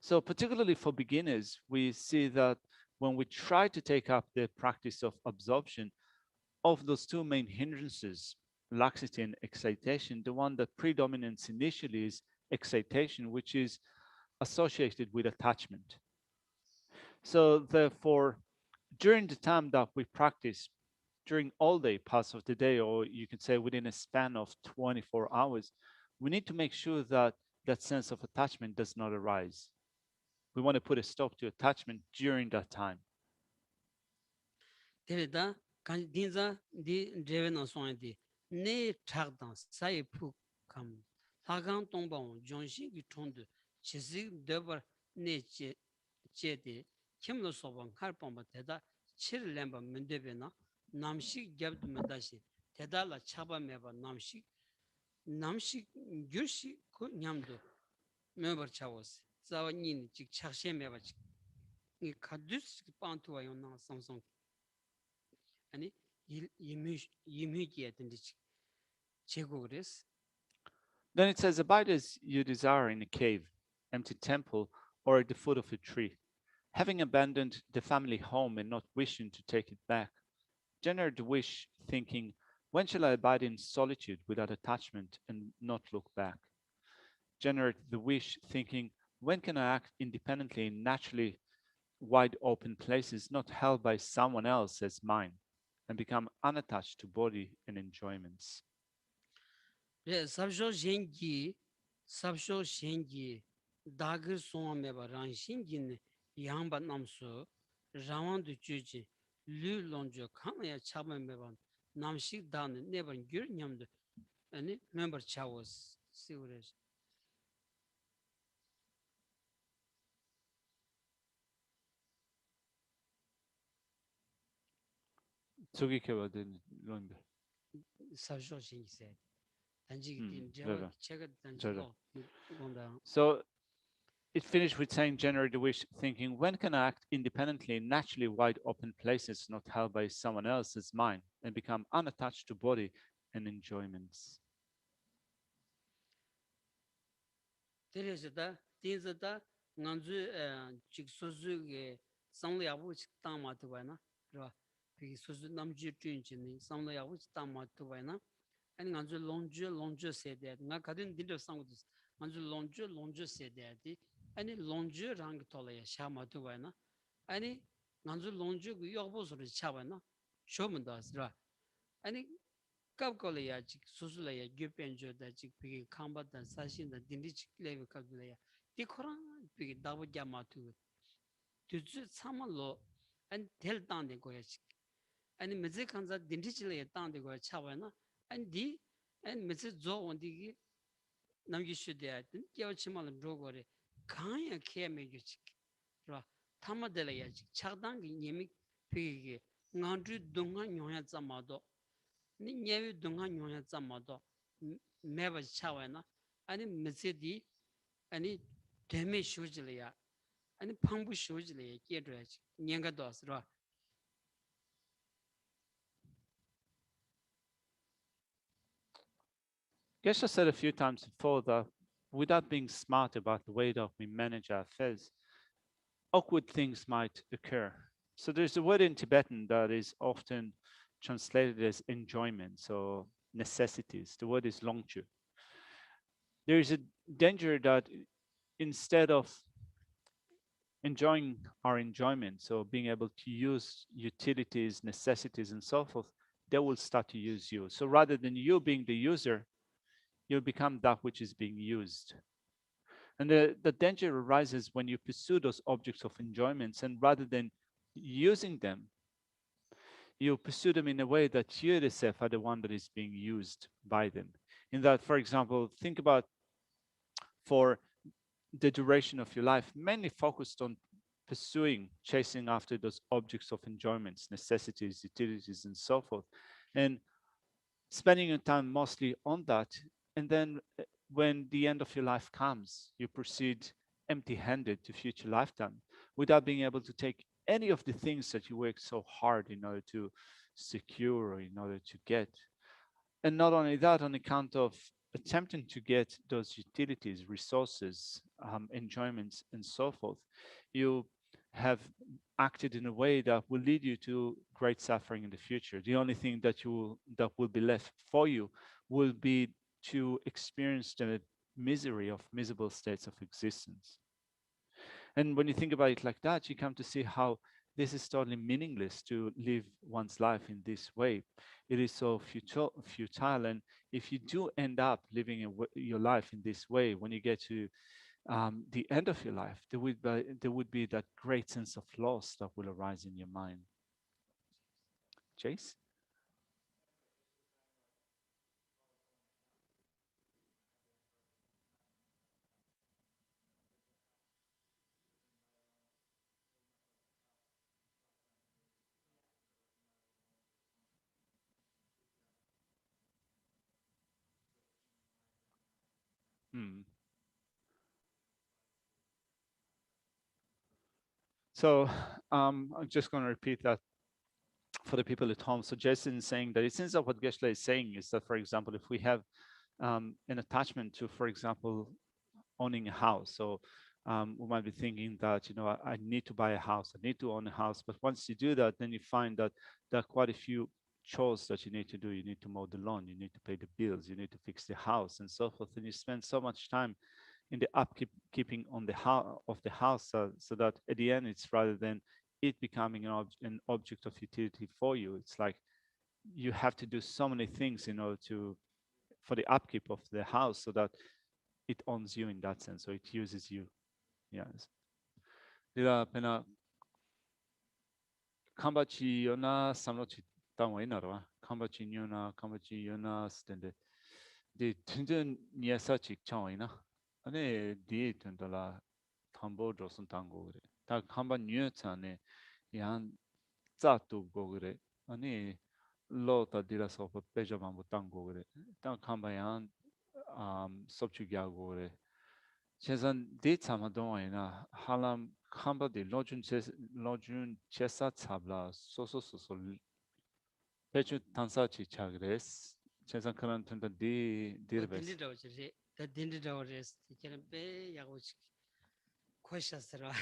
So particularly for beginners, we see that when we try to take up the practice of absorption, of those two main hindrances, laxity and excitation, the one that predominates initially is excitation, which is associated with attachment. So therefore, during the time that we practice, during all day parts of the day, or you could say within a span of 24 hours, we need to make sure that that sense of attachment does not arise. We want to put a stop to attachment during that time. Tereda kan dinza di dreven asong di ne chagdan sai pu kam hagang tongbang jongshi gi chondu chisi debar ne che de kimlo soban har pomba teda chir lemba mendebe na namshi gyabdu mendashi teda la chaba meba namshi gyurshi ku nyamdu mebar chawos zawa nini chik chakshe meba chik ni kadus pantuwa yon na samsong ani Then it says, abide as you desire in a cave, empty temple, or at the foot of a tree, having abandoned the family home and not wishing to take it back. Generate the wish, thinking, when shall I abide in solitude without attachment and not look back? Generate the wish, thinking, when can I act independently in naturally wide open places not held by someone else as mine, and become unattached to body and enjoyments. Sabsho shengi dagir songa meba rangshin yangba namsu rawan du juji lu longjo kama ya chaba meba namshik dan nebar gyur nyamdu ani member chawos siwres. Sabsho shengi said. So it finished with saying, generate the wish, thinking, when can I act independently in naturally wide open places not held by someone else as mine, and become unattached to body and enjoyments. Teresa Tinzata Nanzu Chiksuzu Samlia which Tama to Vana, Pisuzu Namju Trinchini, Samlia which Tama to Vana, and Nanzu Lonju said that Nakadin did of some of this. Nanzu Lonju said that 아니 롱주 랑 돌아야 샤마도 와나 아니 난주 롱주 그 여보서를 차와나 쇼문도 asra 아니 갑걸이야 직 수술이야 교변조다 직 비기 캄바다 사신다 딘디직 레벨 갑들이야 디코랑 비기 다보자마투 tuzu samallo and tel tang de goya and meze kanza dindichile tang de goya chawana and di and meze zo on di namgi shudya tin kyo chimal rogore kanya khe me gi ra tamadela ya chagdang gi nyemi pigi ngandru dunga nyoya zamado ni nyewi dunga nyoya zamado meba chawana and meze di and deme shujile ya 아니 방부 쇼지래 깨줘야지 년가도 왔으라 Geshe said a few times before that without being smart about the way that we manage our affairs, awkward things might occur. So there's a word in Tibetan that is often translated as enjoyments or necessities. The word is longchu. There is a danger that instead of enjoying our enjoyment, so being able to use utilities, necessities, and so forth, they will start to use you. So rather than you being the user, you'll become that which is being used. And the danger arises when you pursue those objects of enjoyments, and rather than using them, you pursue them in a way that you yourself are the one that is being used by them. In that, for example, think about for the duration of your life, mainly focused on pursuing, chasing after those objects of enjoyments, necessities, utilities, and so forth, and spending your time mostly on that. And then when the end of your life comes, you proceed empty-handed to future lifetime without being able to take any of the things that you worked so hard in order to secure or in order to get. And not only that, on account of attempting to get those utilities, resources, enjoyments, and so forth, you have acted in a way that will lead you to great suffering in the future. The only thing that will be left for you will be to experience the misery of miserable states of existence. And when you think about it like that, you come to see how this is totally meaningless to live one's life in this way. It is so futile. And if you do end up living your life in this way, when you get to the end of your life, there would be that great sense of loss that will arise in your mind. Chase? So I'm just going to repeat that for the people at home. So Jason is saying that it seems that what Geshe is saying is that, for example, if we have an attachment to, for example, owning a house. So we might be thinking that, I need to buy a house, I need to own a house. But once you do that, then you find that there are quite a few chores that you need to do. You need to mow the lawn, you need to pay the bills, you need to fix the house and so forth. And you spend so much time in the upkeeping on the of the house, so that at the end, it's rather than it becoming an object of utility for you, it's like you have to do so many things in order for the upkeep of the house, so that it owns you in that sense, so it uses you. Yes. Dila pena kambachi yona samlochi tangwa inarwa. Kambachi nyona, kambachi yona stende. Di tundun nyesa chik changwa ina. Ane di tundala tambo drosun tango gure. Ta kamba nyo tsane yan zatu go gure. Ane lo ta dila sopa peja mambu tango gure. Ta kamba yan sobchu gya go gure. Chesan de tsamadongayna halam kamba de lojun chesa tsabla soso pechu tansa chi chagres. Chesan karan tunda dirbes. 딘디도 저리 더 딘디도 레스 이제는 배 야고 코샤스라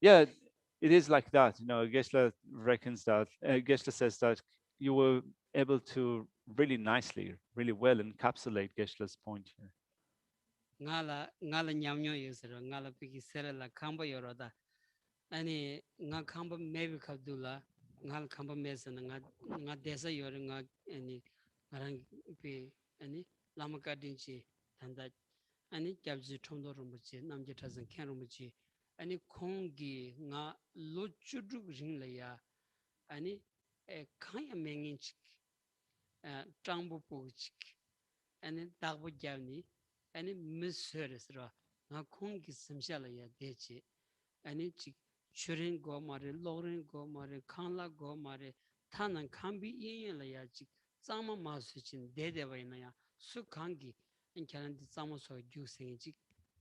Yeah, it is like that. Geshe reckons that, Geshe says that you were able to really nicely, really well encapsulate Geshe's point here. ngala nyamnyo yusro ngala piki serala kamba yoroda ani nga kamba maybe kabdula ngal kamba mesana nga desa yor nga ani ngarang pi ani lama kadinchi tanda ani kyabji thomdo rumchi namje thazan khen rumchi ani khongi nga lochudru ring la ya ani khaya mengin chik tangbo pu chik ani dagbo gyavni ani misheresra nga khongi samshala ya dechi ani chik churin go mare lorin go mare khanla go mare tanan khambi yen la ya chik tsama masu chin dede wa ina ya su khangi an kyanan di tsama so gyu sengi chik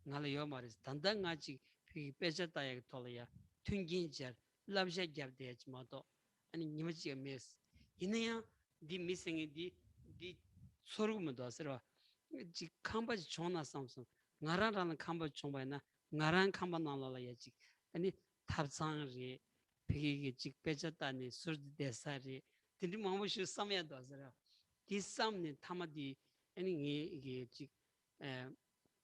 ngala yo mare tanda nga chik phi pecha ta ya tola ya tungin jar labja gyab de ch ma to ani nima chi mes ina ya di misengi di soru mu do sero chik khamba chona samsam ngaran ran khamba chomba na ngaran khamba na la ya chik 아니 탑상리 비기 직 빼졌다니 술도 대사리 근데 마무시 삼야도 하더라 디삼니 타마디 아니 이게 직에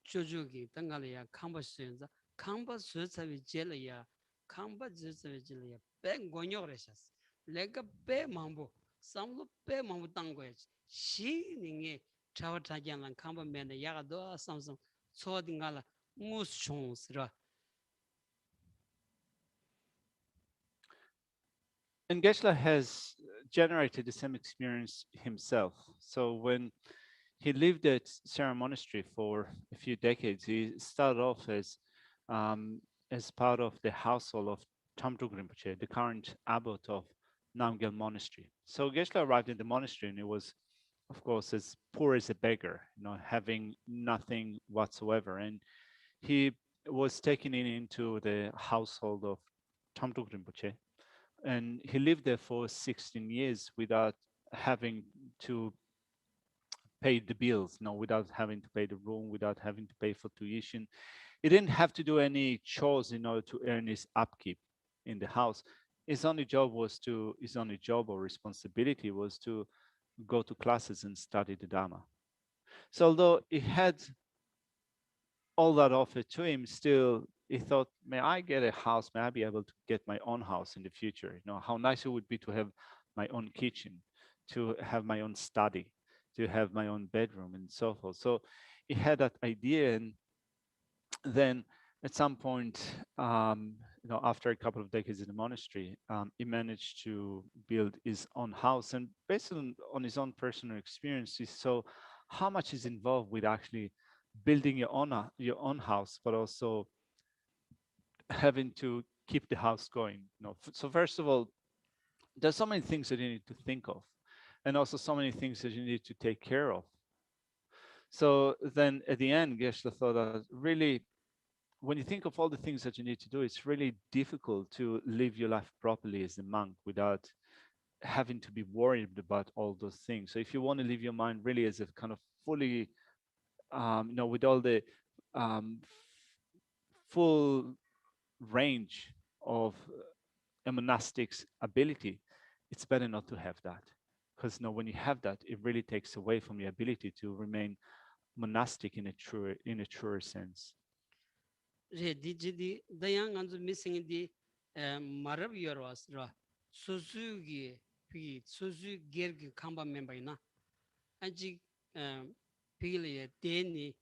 조조기 당갈이야 캄바스연자 캄바스 사비 젤이야 캄바스 사비 젤이야 뱅고녀레샤스 내가 빼 망보 삼로 빼 망보 땅거야 시닝에 차와타janlan 캄바 맨에 야가도 삼성 소딩갈라 무스총스라. And Geshe has generated the same experience himself. So when he lived at Sera Monastery for a few decades, he started off as part of the household of Tamdruk Rinpoche, the current abbot of Namgyal Monastery. So Geshe arrived in the monastery and he was, of course, as poor as a beggar, having nothing whatsoever. And he was taken into the household of Tamdruk Rinpoche. And he lived there for 16 years without having to pay the bills, without having to pay the room, without having to pay for tuition. He didn't have to do any chores in order to earn his upkeep in the house. His only job or responsibility was to go to classes and study the Dharma. So although he had all that offered to him, still he thought, may I get a house? May I be able to get my own house in the future? How nice it would be to have my own kitchen, to have my own study, to have my own bedroom and so forth. So he had that idea. And then at some point, after a couple of decades in the monastery, he managed to build his own house. And based on his own personal experience, he saw how much is involved with actually building your own house, but also having to keep the house going. So first of all, there's so many things that you need to think of, and also so many things that you need to take care of. So then at the end, Geshe thought that really, when you think of all the things that you need to do, it's really difficult to live your life properly as a monk without having to be worried about all those things. So if you want to live your mind really as a kind of fully, with all the full range of a monastic's ability, it's better not to have that. Because when you have that, it really takes away from your ability to remain monastic in a truer sense. Di dayang anzu missing di marab yorwas ra suzu gi pi suzu gergi kamba member na anji pile deni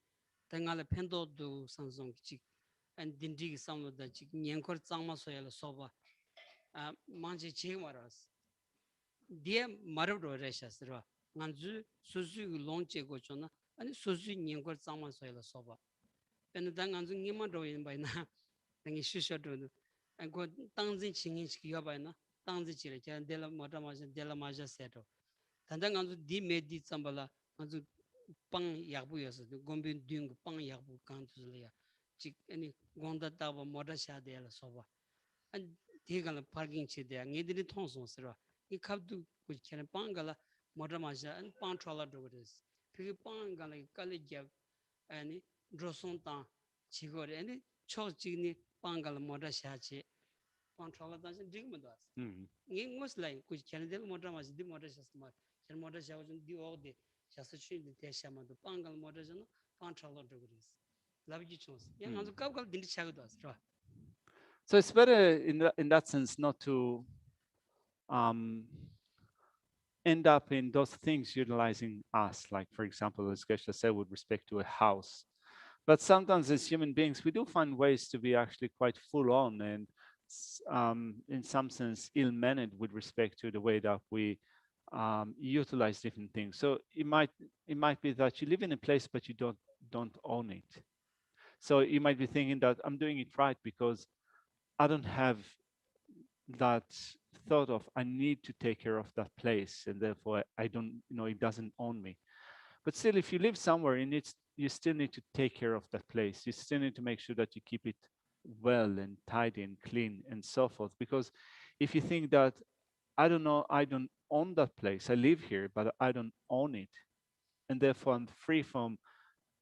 tangala pendo do sansong chi and dindi samlo da chi nyenkor tsangma soyala soba manji chi maras dia marab ro reshas ra nganzu suzu longche go chona ani suzu nyenkor tsangma soyala soba and dan anzu ngima do yin bai na ngi shisha do and go tangzi chingin chi yo bai na tangzi chi le cha dela mota ma dela ma ja seto tandang anzu di me di tsambala anzu pang yakbu yos gombe dung pang yakbu kan tu le ya chi ani gonda ta ba mota sha de la soba and digal parking chi de ngi di thong so sra I kabdu ku chen pang gala mota ma ja and pang trola do this pi pang gala kale jab ani drosong ta chigore ani chok chigni pangal moda shache pantrola ta dig modas ngi ngos lai ku chenel moda mas di moda shasma chen moda shawun di ogde shasachi di tesha moda pangal moda jano pantrola dogris 라비지 촌스 야 간주 갑갑 딘디 차고도 왔어 So it's better in that sense not to end up in those things utilizing us, like for example, as Geshe said, with respect to a house. But sometimes as human beings, we do find ways to be actually quite full on and in some sense ill-mannered with respect to the way that we utilize different things. So it might be that you live in a place but you don't own it. So you might be thinking that I'm doing it right because I don't have that thought of I need to take care of that place and therefore I don't, it doesn't own me. But still, if you live somewhere, you still need to take care of that place. You still need to make sure that you keep it well and tidy and clean and so forth. Because if you think that I don't own that place, I live here, but I don't own it, and therefore I'm free from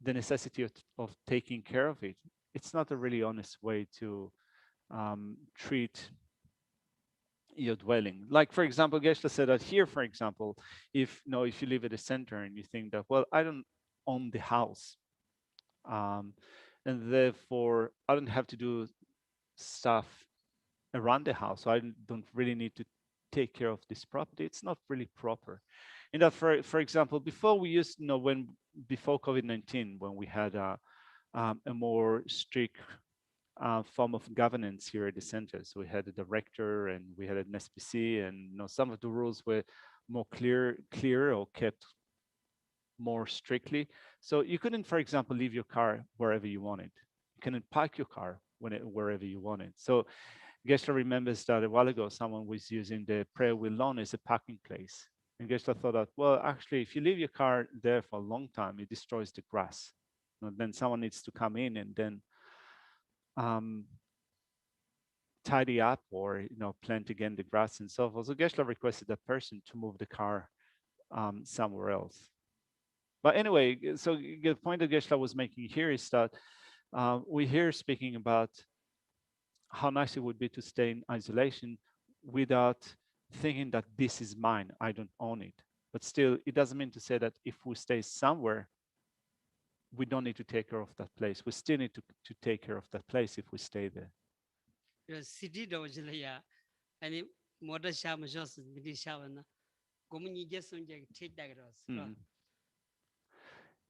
the necessity of taking care of it, it's not a really honest way to treat your dwelling. Like for example, Geshe said that here, for example, if if you live at the center and you think that, well, I don't own the house, and therefore I don't have to do stuff around the house, so I don't really need to take care of this property. It's not really proper. In that, for example, before we used, before COVID-19, when we had a more strict form of governance here at the center. So we had a director and we had an SPC, and some of the rules were more clear or kept more strictly. So you couldn't, for example, leave your car wherever you wanted. You couldn't park your car wherever you wanted. So Geshe remembers that a while ago, someone was using the prayer wheel lawn as a parking place. And Geshe thought that, well, actually, if you leave your car there for a long time, it destroys the grass. Then someone needs to come in and then tidy up or plant again the grass and so forth. So Geshe requested that person to move the car somewhere else. But anyway, so the point that Geshe was making here is that we here speaking about how nice it would be to stay in isolation without thinking that this is mine, I don't own it. But still, it doesn't mean to say that if we stay somewhere, we don't need to take care of that place. We still need to take care of that place if we stay there. 시티 도지라야 아니 모더 샤마셔스 미디 샤바나 고문이 제선 제 체다그러스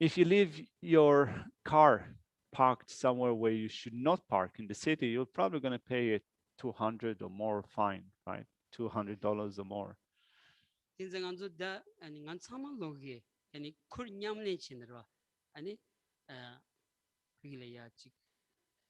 If you leave your car parked somewhere where you should not park in the city, you're probably going to pay a $200 or more fine, right? $200 or more. 인생안도 다 아니 간 사망로게 아니 쿨 냠네 친으로 아니 그길래야 지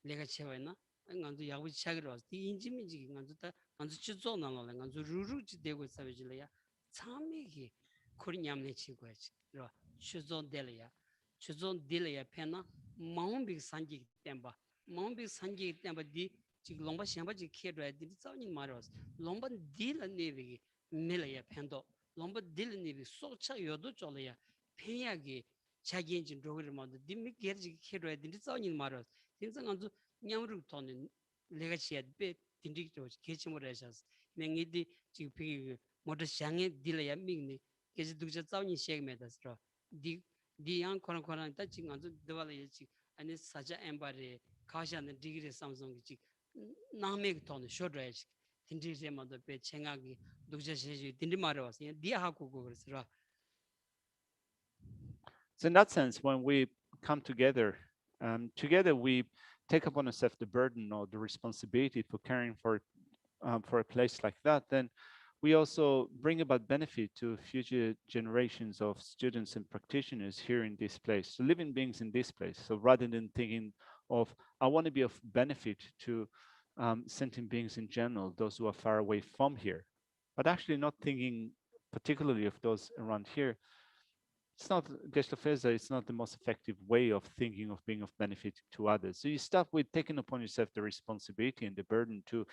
내가 채워나 간도 야부 차기로 이 인지미지 간도 다 간도 주조 나눠라 간도 루루지 되고 있어야지래야 참이기 쿨 냠네 친구야지 그러 주조 될래야 주조 될래야 페나 마음비 산지 땜바 마음비 산지 땜바 디 지금 롱바 샹바지 키로야 디 자니 마로스 롱바 딜 네비 밀래야 펜도 롱바 딜니비 소차 요도 졸이야 페야기 자기인진 로그를 만도 dimmi gerji khero din tsaw maros din sang anzu nyamru ton lega chiat be dindik to kechimo rashas mengi di chi pi moda shange dilaya mingni keji dugja tsaw ni shek medas ro di yang koran koran ta chi anzu dewala ye chi ani saja embare kashan degree samsung chi name ton shodra chi dindik se mando be chenga gi dugja sheji dindi maros di ha ko go ro. So in that sense, when we come together, together we take upon ourselves the burden or the responsibility for caring for a place like that, then we also bring about benefit to future generations of students and practitioners here in this place, so living beings in this place. So rather than thinking of, I want to be of benefit to sentient beings in general, those who are far away from here, but actually not thinking particularly of those around here, it's not, Geshe, it's not the most effective way of thinking of being of benefit to others. So you start with taking upon yourself the responsibility and the burden to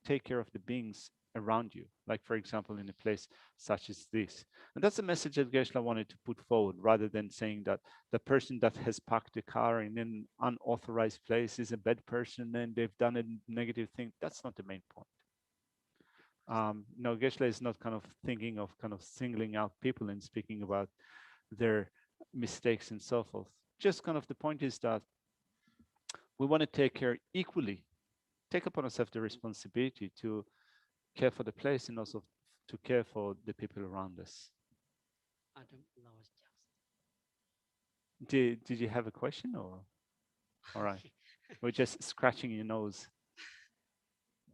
take care of the beings around you, like for example in a place such as this. And that's a message that Geshe wanted to put forward, rather than saying that the person that has parked the car in an unauthorized place is a bad person and they've done a negative thing. That's not the main point. No, Geshe is not kind of thinking of kind of singling out people and speaking about their mistakes and so forth. Just kind of the point is that we want to take care equally, take upon ourselves the responsibility to care for the place and also to care for the people around us. Did you have a question or? All right. We're just scratching your nose.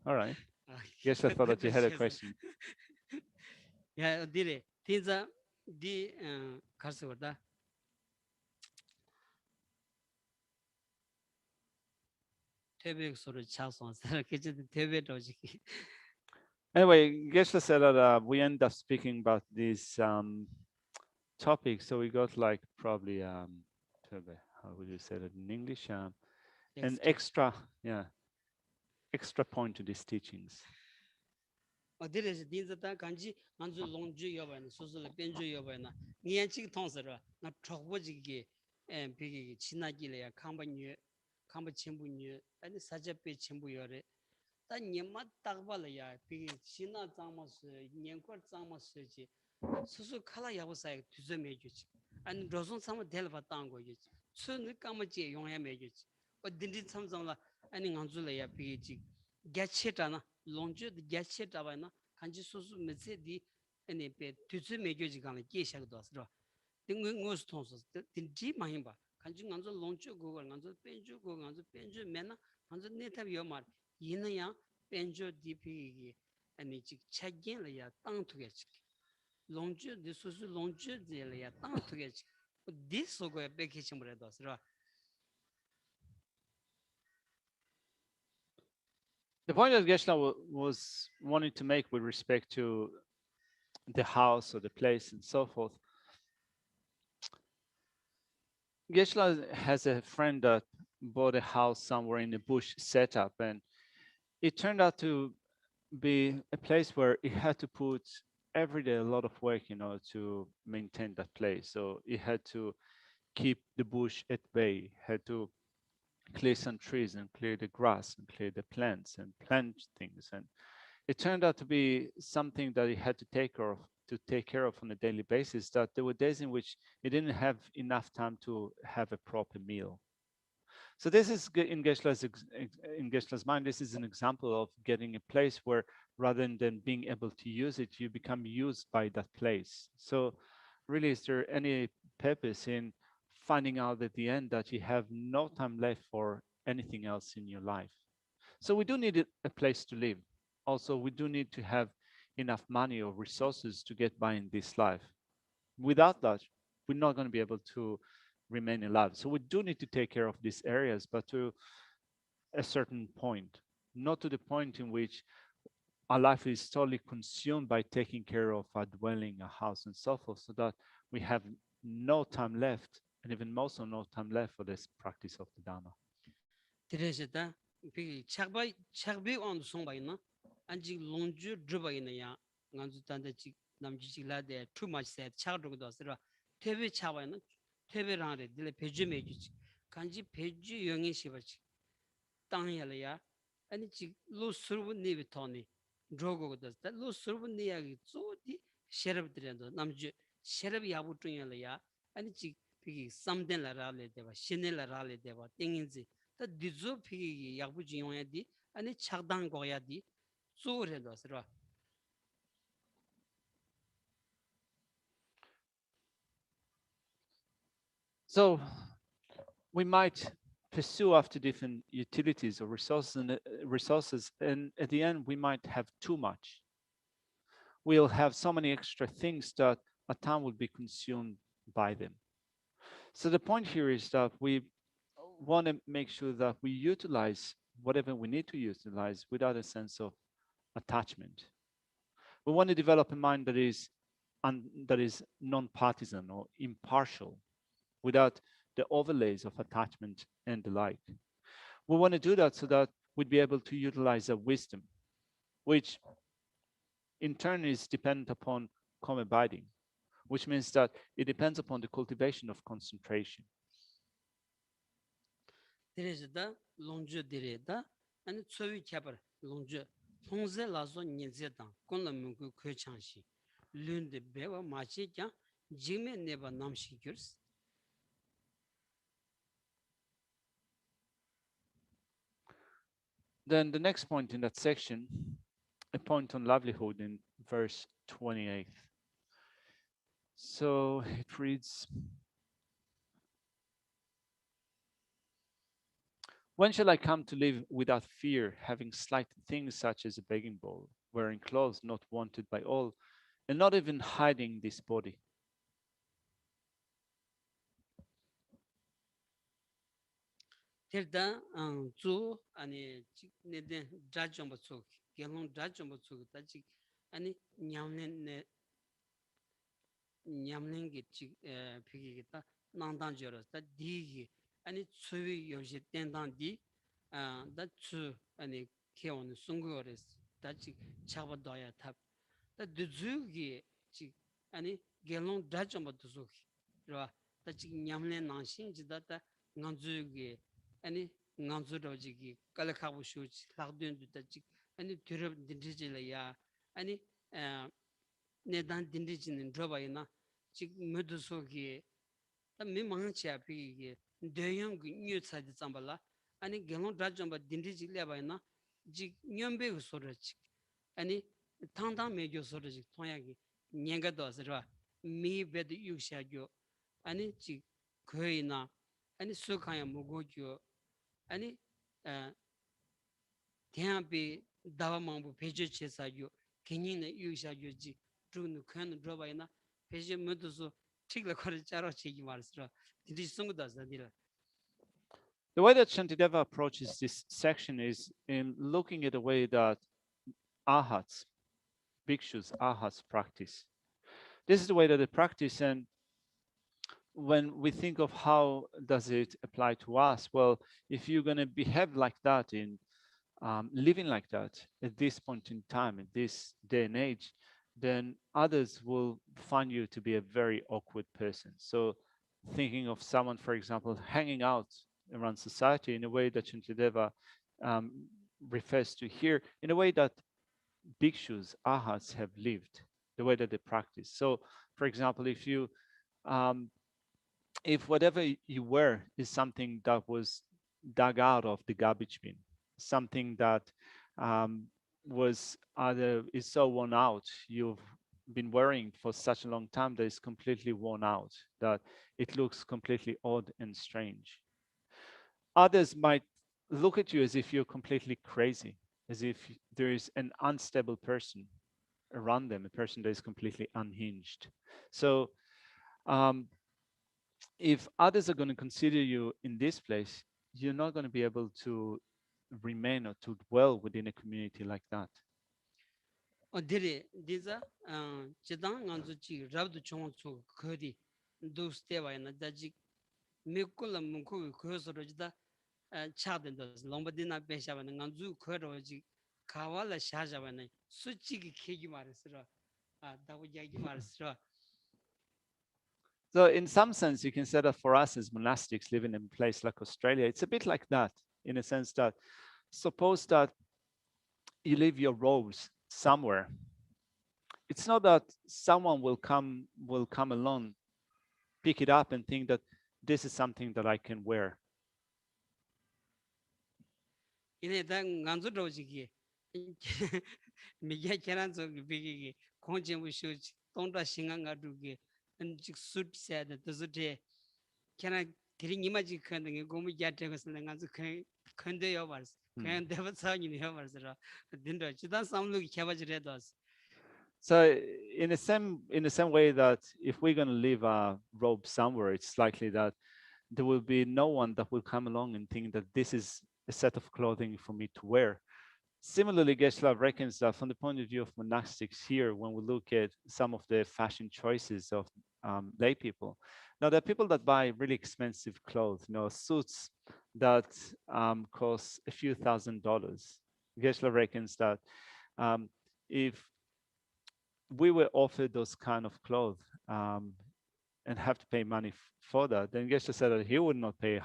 All right. Yes, I thought that you had a question. 야, 어디래? 딘자 디 가서 거다. 태백 소리 차서 그저 태백도 지기. Anyway, Geshe said that we end up speaking about this topic, so we got like probably how would you say that in English? An extra point to these teachings. 어디래서 딘자다 간지 만주 롱주 여바나 소소를 변주 여바나 니한치 통서라 나 trou버지기 비기 지나기래야 캄바뉴 캄바 첨부뉴 아니 사제페 첨부여래 다 님마 딱발이야 비기 지나 장마스 년거 장마스지 소소 칼라 야고사에 뒤져 매주지 아니 로선 삼아 델바 땅 거지 수는 까마지 용해 매주지 어딘지 참정라 아니 간줄래야 비기지 개체잖아 롱주 개체다바나 간지 소소 메세디 아니 베 뒤져 매주지 간에 계셔도 왔어 등응어스 통서 딘지 마힘바 간지 간저 롱주 고걸 간저 벤주 고 간저 벤주 메나 간저 네탑 요말 이나야 벤주 디피기 아니 지 책견이야 땅 두개지 롱주 디소스 롱주 디야 땅 두개지 디소고에 베키치 뭐래도 왔어 The point that Geshe was wanting to make with respect to the house or the place and so forth, Geshe has a friend that bought a house somewhere in the bush setup, and it turned out to be a place where he had to put every day a lot of work in order to maintain that place. So he had to keep the bush at bay, had to clear some trees and clear the grass and clear the plants and plant things. And it turned out to be something that he had to take care of on a daily basis, that there were days in which he didn't have enough time to have a proper meal. So this is in Geshe's mind, this is an example of getting a place where rather than being able to use it, you become used by that place. So really, is there any purpose in finding out at the end that you have no time left for anything else in your life? So we do need a place to live. Also, we do need to have enough money or resources to get by in this life. Without that, we're not going to be able to remain alive. So we do need to take care of these areas, but to a certain point, not to the point in which our life is totally consumed by taking care of our dwelling, our house, and so forth, so that we have no time left, and even more so no time left for this practice of the Dharma. 드레시다 비기 착비 온 송바이나 안지 롱주 드바이나야 간주 단데지 남지지라데 too much said 차르고도 왔으라 퇴비 차바이나 퇴비랑데 딜레 배주 매주지 간지 배주 영이 시바지 땅이야야 아니 지 루스르브 니비토니 드로고도 루스르브 니야기 쪼디 셰럽드랜도 남주 셰럽 야부중이야야 아니 지 비기 쌈덴라라레 데바 신nel라라레 데바 땡인지 다 디조 피기 야부중이야디 아니 착당 고야디 쪼레도 스라 So we might pursue after different utilities or resources, and at the end we might have too much. We'll have so many extra things that our time will be consumed by them. So the point here is that we want to make sure that we utilize whatever we need to utilize without a sense of attachment. We want to develop a mind that is non-partisan or impartial, without the overlays of attachment and the like. We want to do that so that we'd be able to utilize our wisdom, which in turn is dependent upon calm abiding, which means that it depends upon the cultivation of concentration. 드레시다 롱주 드레다 아니 쪼위 캬버 롱주 통제 라소 니제다 콘나문구 괴창시 륜데 베와 마치자 지메 네바 남시 규르스 Then the next point in that section, a point on livelihood in verse 28. So it reads, when shall I come to live without fear, having slight things such as a begging bowl, wearing clothes not wanted by all, and not even hiding this body? terda zu ani neden jajomba tsuk gelong jajomba tsuk ta chi ani nyamlen gi chi phigi gi ta nangdang jero ta di gi ani tsuwi yoje tendang di da tsu ani keon sungu res ta chi chaba doya tap ta duzu gi chi ani gelong jajomba tsuk ro ta chi nyamlen nangshin ji da ta ngangzu gi ani ngangzu ro ji gi kala khabu shu chi lagdön du ta chi ani türöb dinji la ya ani nedan dinji jin ro ba ina chi mudu so gi ta mi mang cha pi gi deyon gi nyu cha di zambala ani gelong rajamba dinji ji le ba ina ji nyombe gu so ro chi ani tangdang me gyo so ro ji toya gi nyenga do sa ro mi be de yu sha gyo ani chi koi na ani su khaya mo go gyo ani tian bi dawa mangbu peje che sa gyo kenyin na yu sha gyo ji tru nu khan ro ba ina peje mudu so chikla kore charo che gi mar sra dinji sung da sa dira. The way that Shantideva approaches this section is in looking at the way that arhats, bhikshus, arhats practice. This is the way that they practice, and when we think of how does it apply to us, well, if you're going to behave like that in living like that at this point in time, at this day and age, then others will find you to be a very awkward person. So thinking of someone, for example, hanging out around society in a way that Shantideva refers to here, in a way that bhikshus, arhats have lived, the way that they practice. So, for example, if whatever you wear is something that was dug out of the garbage bin, something that was either is so worn out, you've been wearing for such a long time that it's completely worn out, that it looks completely odd and strange. Others might look at you as if you're completely crazy, as if there is an unstable person around them, a person that is completely unhinged. So if others are going to consider you in this place, you're not going to be able to remain or to dwell within a community like that. Dire diza chidang nganzu chi rabdu chong chu khodi dos tewa na daji mekula munku khoso rojda chaden dos lomba dina besha na nganzu khoro ji kawala shaja na suchi ki khegi marsra dawo yagi marsra. So in some sense, you can say that for us as monastics living in a place like Australia, it's a bit like that, in a sense that suppose that you leave your robes somewhere. It's not that someone will come along, pick it up and think that this is something that I can wear. Ine da nganzu roji ki migya keran so bigi khonje mu shu tongda singa nga du ge anjik sut sa da tuzute keran tiri nima ji khand ge gomu gyate ko san nganzu khande yo bars khan deva sa ni yo bars ra dinda chidan samlu ki khaba jre dos. So in the same way that if we're going to leave our robe somewhere, it's likely that there will be no one that will come along and think that this is a set of clothing for me to wear. Similarly, Geshe reckons that from the point of view of monastics here, when we look at some of the fashion choices of lay people, now there are people that buy really expensive clothes, suits that cost a few $1,000s. Geshe reckons that if we were offered those kind of clothes and have to pay money for that, then Geshe said that he would not pay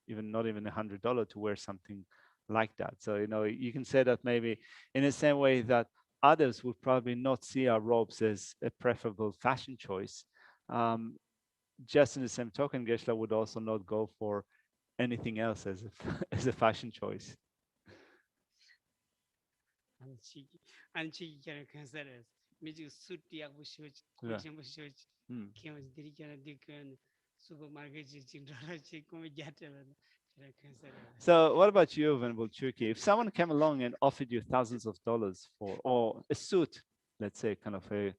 not even $100 to wear something like that. So you can say that maybe in the same way that others would probably not see our robes as a preferable fashion choice. Just in the same token, Geshe would also not go for anything else as a, as a fashion choice. 안치 걔는 컨설트 미지 수티하고 쇼지 Yeah. 고침 쇼지 Mm. 걔는 들이켜는 디큰 슈퍼마켓 진짜라지 꿈이 갸트는 걔는 컨설트 So what about you, Venerable Chuki? If someone came along and offered you thousands of dollars for, or a suit, let's say kind of a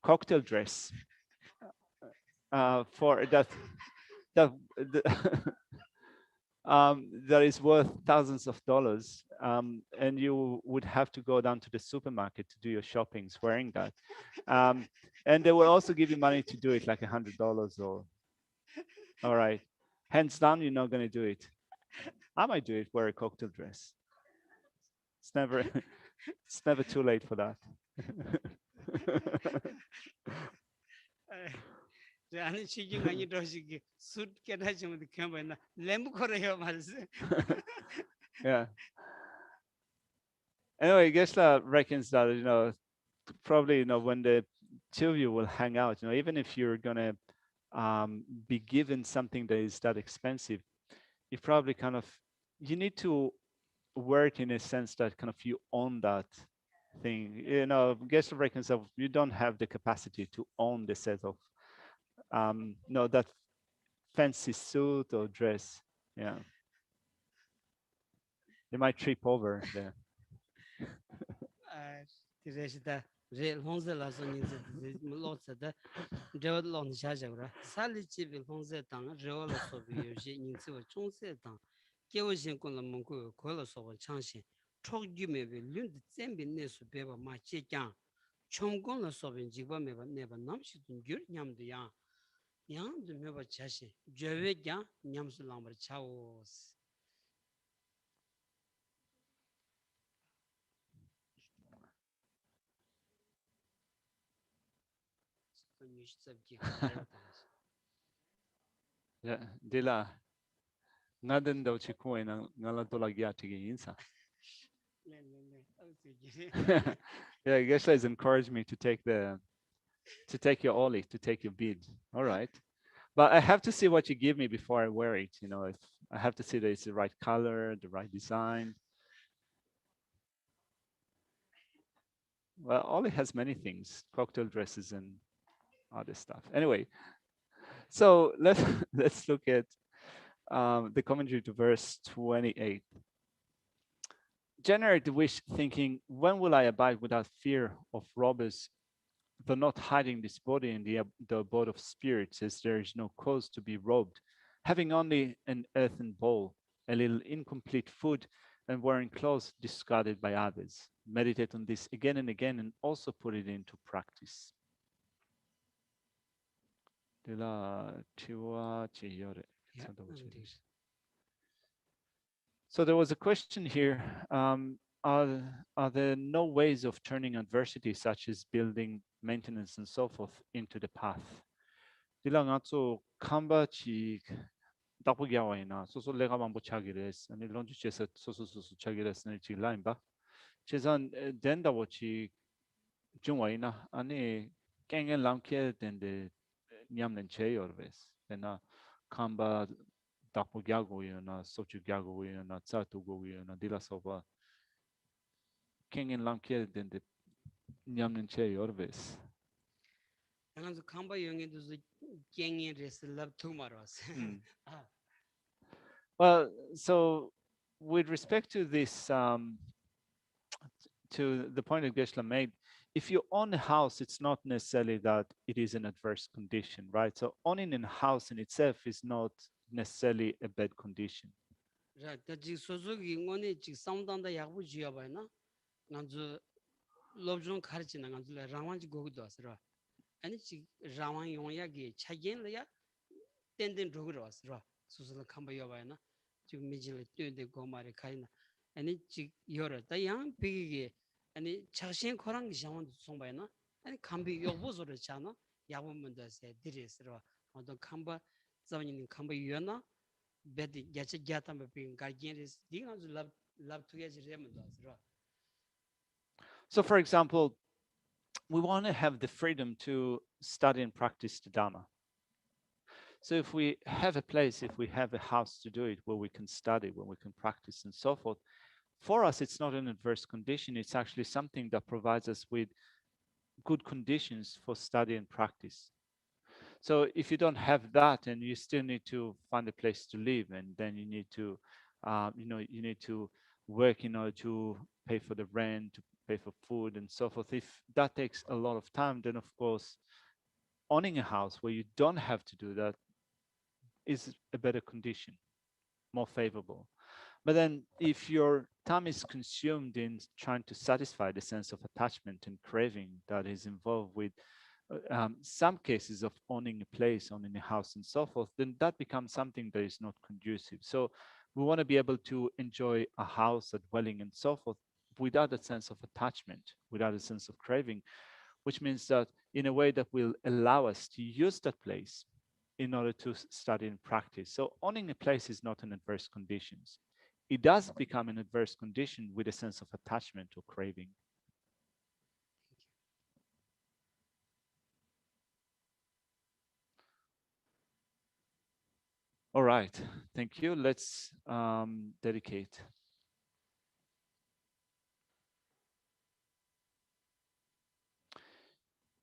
cocktail dress, for that that is worth thousands of dollars, and you would have to go down to the supermarket to do your shoppings wearing that, and they will also give you money to do it, like $100 or, all right, hands down, you're not going to do it. I might do it, wear a cocktail dress. It's never, it's never too late for that. 아니 지금 아니 도시기 수트 깨다지면 그러면 램부 걸어요 말스 Yeah. Anyway, Geshe reckons that, probably, when the two of you will hang out, even if you're gonna be given something that is that expensive, you probably you need to wear it in a sense that kind of you own that thing. Geshe reckons that you don't have the capacity to own the set of that fancy suit or dress. Yeah. You might trip over there. 디레시다 레 홍zel라서 니즈 로츠다 데월 론샤자그라 살리치빌 홍제 당 레월로 소비요시 닌츠와 총세 당 개워신 꼴로 먹고 걸로 소고 창시 촉규메비 륜드 잼비 내수 베바 마치짱 총공로 소빈 지바메바 네바 남시든 귤 냠드야 냠드 메바 차시 제베짱 냠스 람버 차오스 Yeah, dila ngaden do chikue na ngala to lagia tigi insa. Yeah, Geshe has encouraged me to take your oli, to take your bead. All right. But I have to see what you give me before I wear it. If I have to see that it's the right color, the right design. Well, oli has many things, cocktail dresses and other stuff. Anyway, so let's look at the commentary to verse 28. Generate the wish, thinking, when will I abide without fear of robbers, though not hiding this body in the abode of spirits, as there is no cause to be robbed, having only an earthen bowl, a little incomplete food, and wearing clothes discarded by others. Meditate on this again and again, and also put it into practice. So there was a question here. Are there no ways of turning adversity, such as building, maintenance, and so forth, into the path? Dilangatso kamba chi dapugiawaina soso lega mambo chagires and lonju chesa soso chagires ne chi limba. Chesan denda wochi jungwaina ani kengen lamke dende nyamlen che orves. Dena kamba dapugiagoyana sochugiagoyana tsatugoyana dilasoba kengen lamke dende nyamlen che orves. 당한서 캄바 영에도 갱이 레스 love tomorrows. Well, so with respect to this, to the point that Geshe made, if you own a house, it's not necessarily that it is an adverse condition, right? So owning a house in itself is not necessarily a bad condition. 자, 지 소소기 응원에 지 상당다 야부 지어 봐나. 난저 럽좀 가르치나 간줄 라완지 고기도 왔어. 아니 지 라완 용야기 차겐려야 땡땡 로그로 왔어. 소소를 캄바여 봐나. 지금 미질 뛰는데 고마리 가이나. 아니 지 여러 다양 비기게 아니 자신 코랑 시험은 송바이나. 아니 캄비 여보소를 잖아. 야부문다세 드리스로. 어떤 캄바 자원님 캄바 유나 베디 야체 야탐 being gargenis dinga love together remendas. So for example, we want to have the freedom to study and practice the Dhamma. So if we have a place, if we have a house to do it, where we can study, where we can practice and so forth, for us, it's not an adverse condition. It's actually something that provides us with good conditions for study and practice. So if you don't have that, and you still need to find a place to live, and then you need to, you need to work in order to pay for the rent, to pay for food, and so forth. If that takes a lot of time, then of course, owning a house where you don't have to do that is a better condition, more favorable. But then if your time is consumed in trying to satisfy the sense of attachment and craving that is involved with some cases of owning a place, owning a house, and so forth, then that becomes something that is not conducive. So we want to be able to enjoy a house, a dwelling, and so forth without a sense of attachment, without a sense of craving, which means that in a way that will allow us to use that place in order to study and practice. So owning a place is not an adverse condition. It does become an adverse condition with a sense of attachment or craving. All right, thank you. Let's dedicate.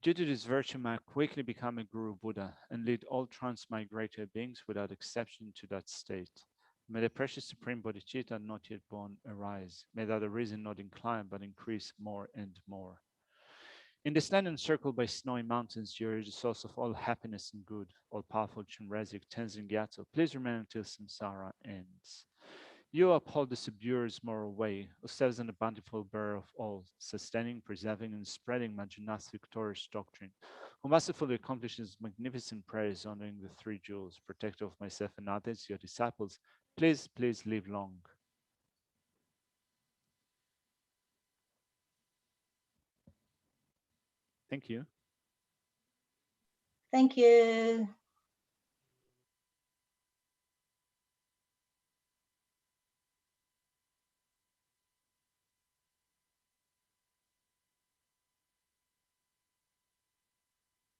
Due to this virtue, may I quickly become a Guru Buddha and lead all transmigrated beings without exception to that state. May the precious Supreme Bodhisattva not yet born arise. May that the reason not incline, but increase more and more. In this land encircled by snowy mountains, you are the source of all happiness and good. All-powerful Chenrezig Tenzin Gyatso, please remain until samsara ends. You uphold the subduer's moral way, who serves an bountiful bearer of all, sustaining, preserving, and spreading Majjunath's victorious doctrine, who masterfully accomplishes magnificent prayers honoring the three jewels, protector of myself and others, your disciples. Please live long. Thank you. Thank you.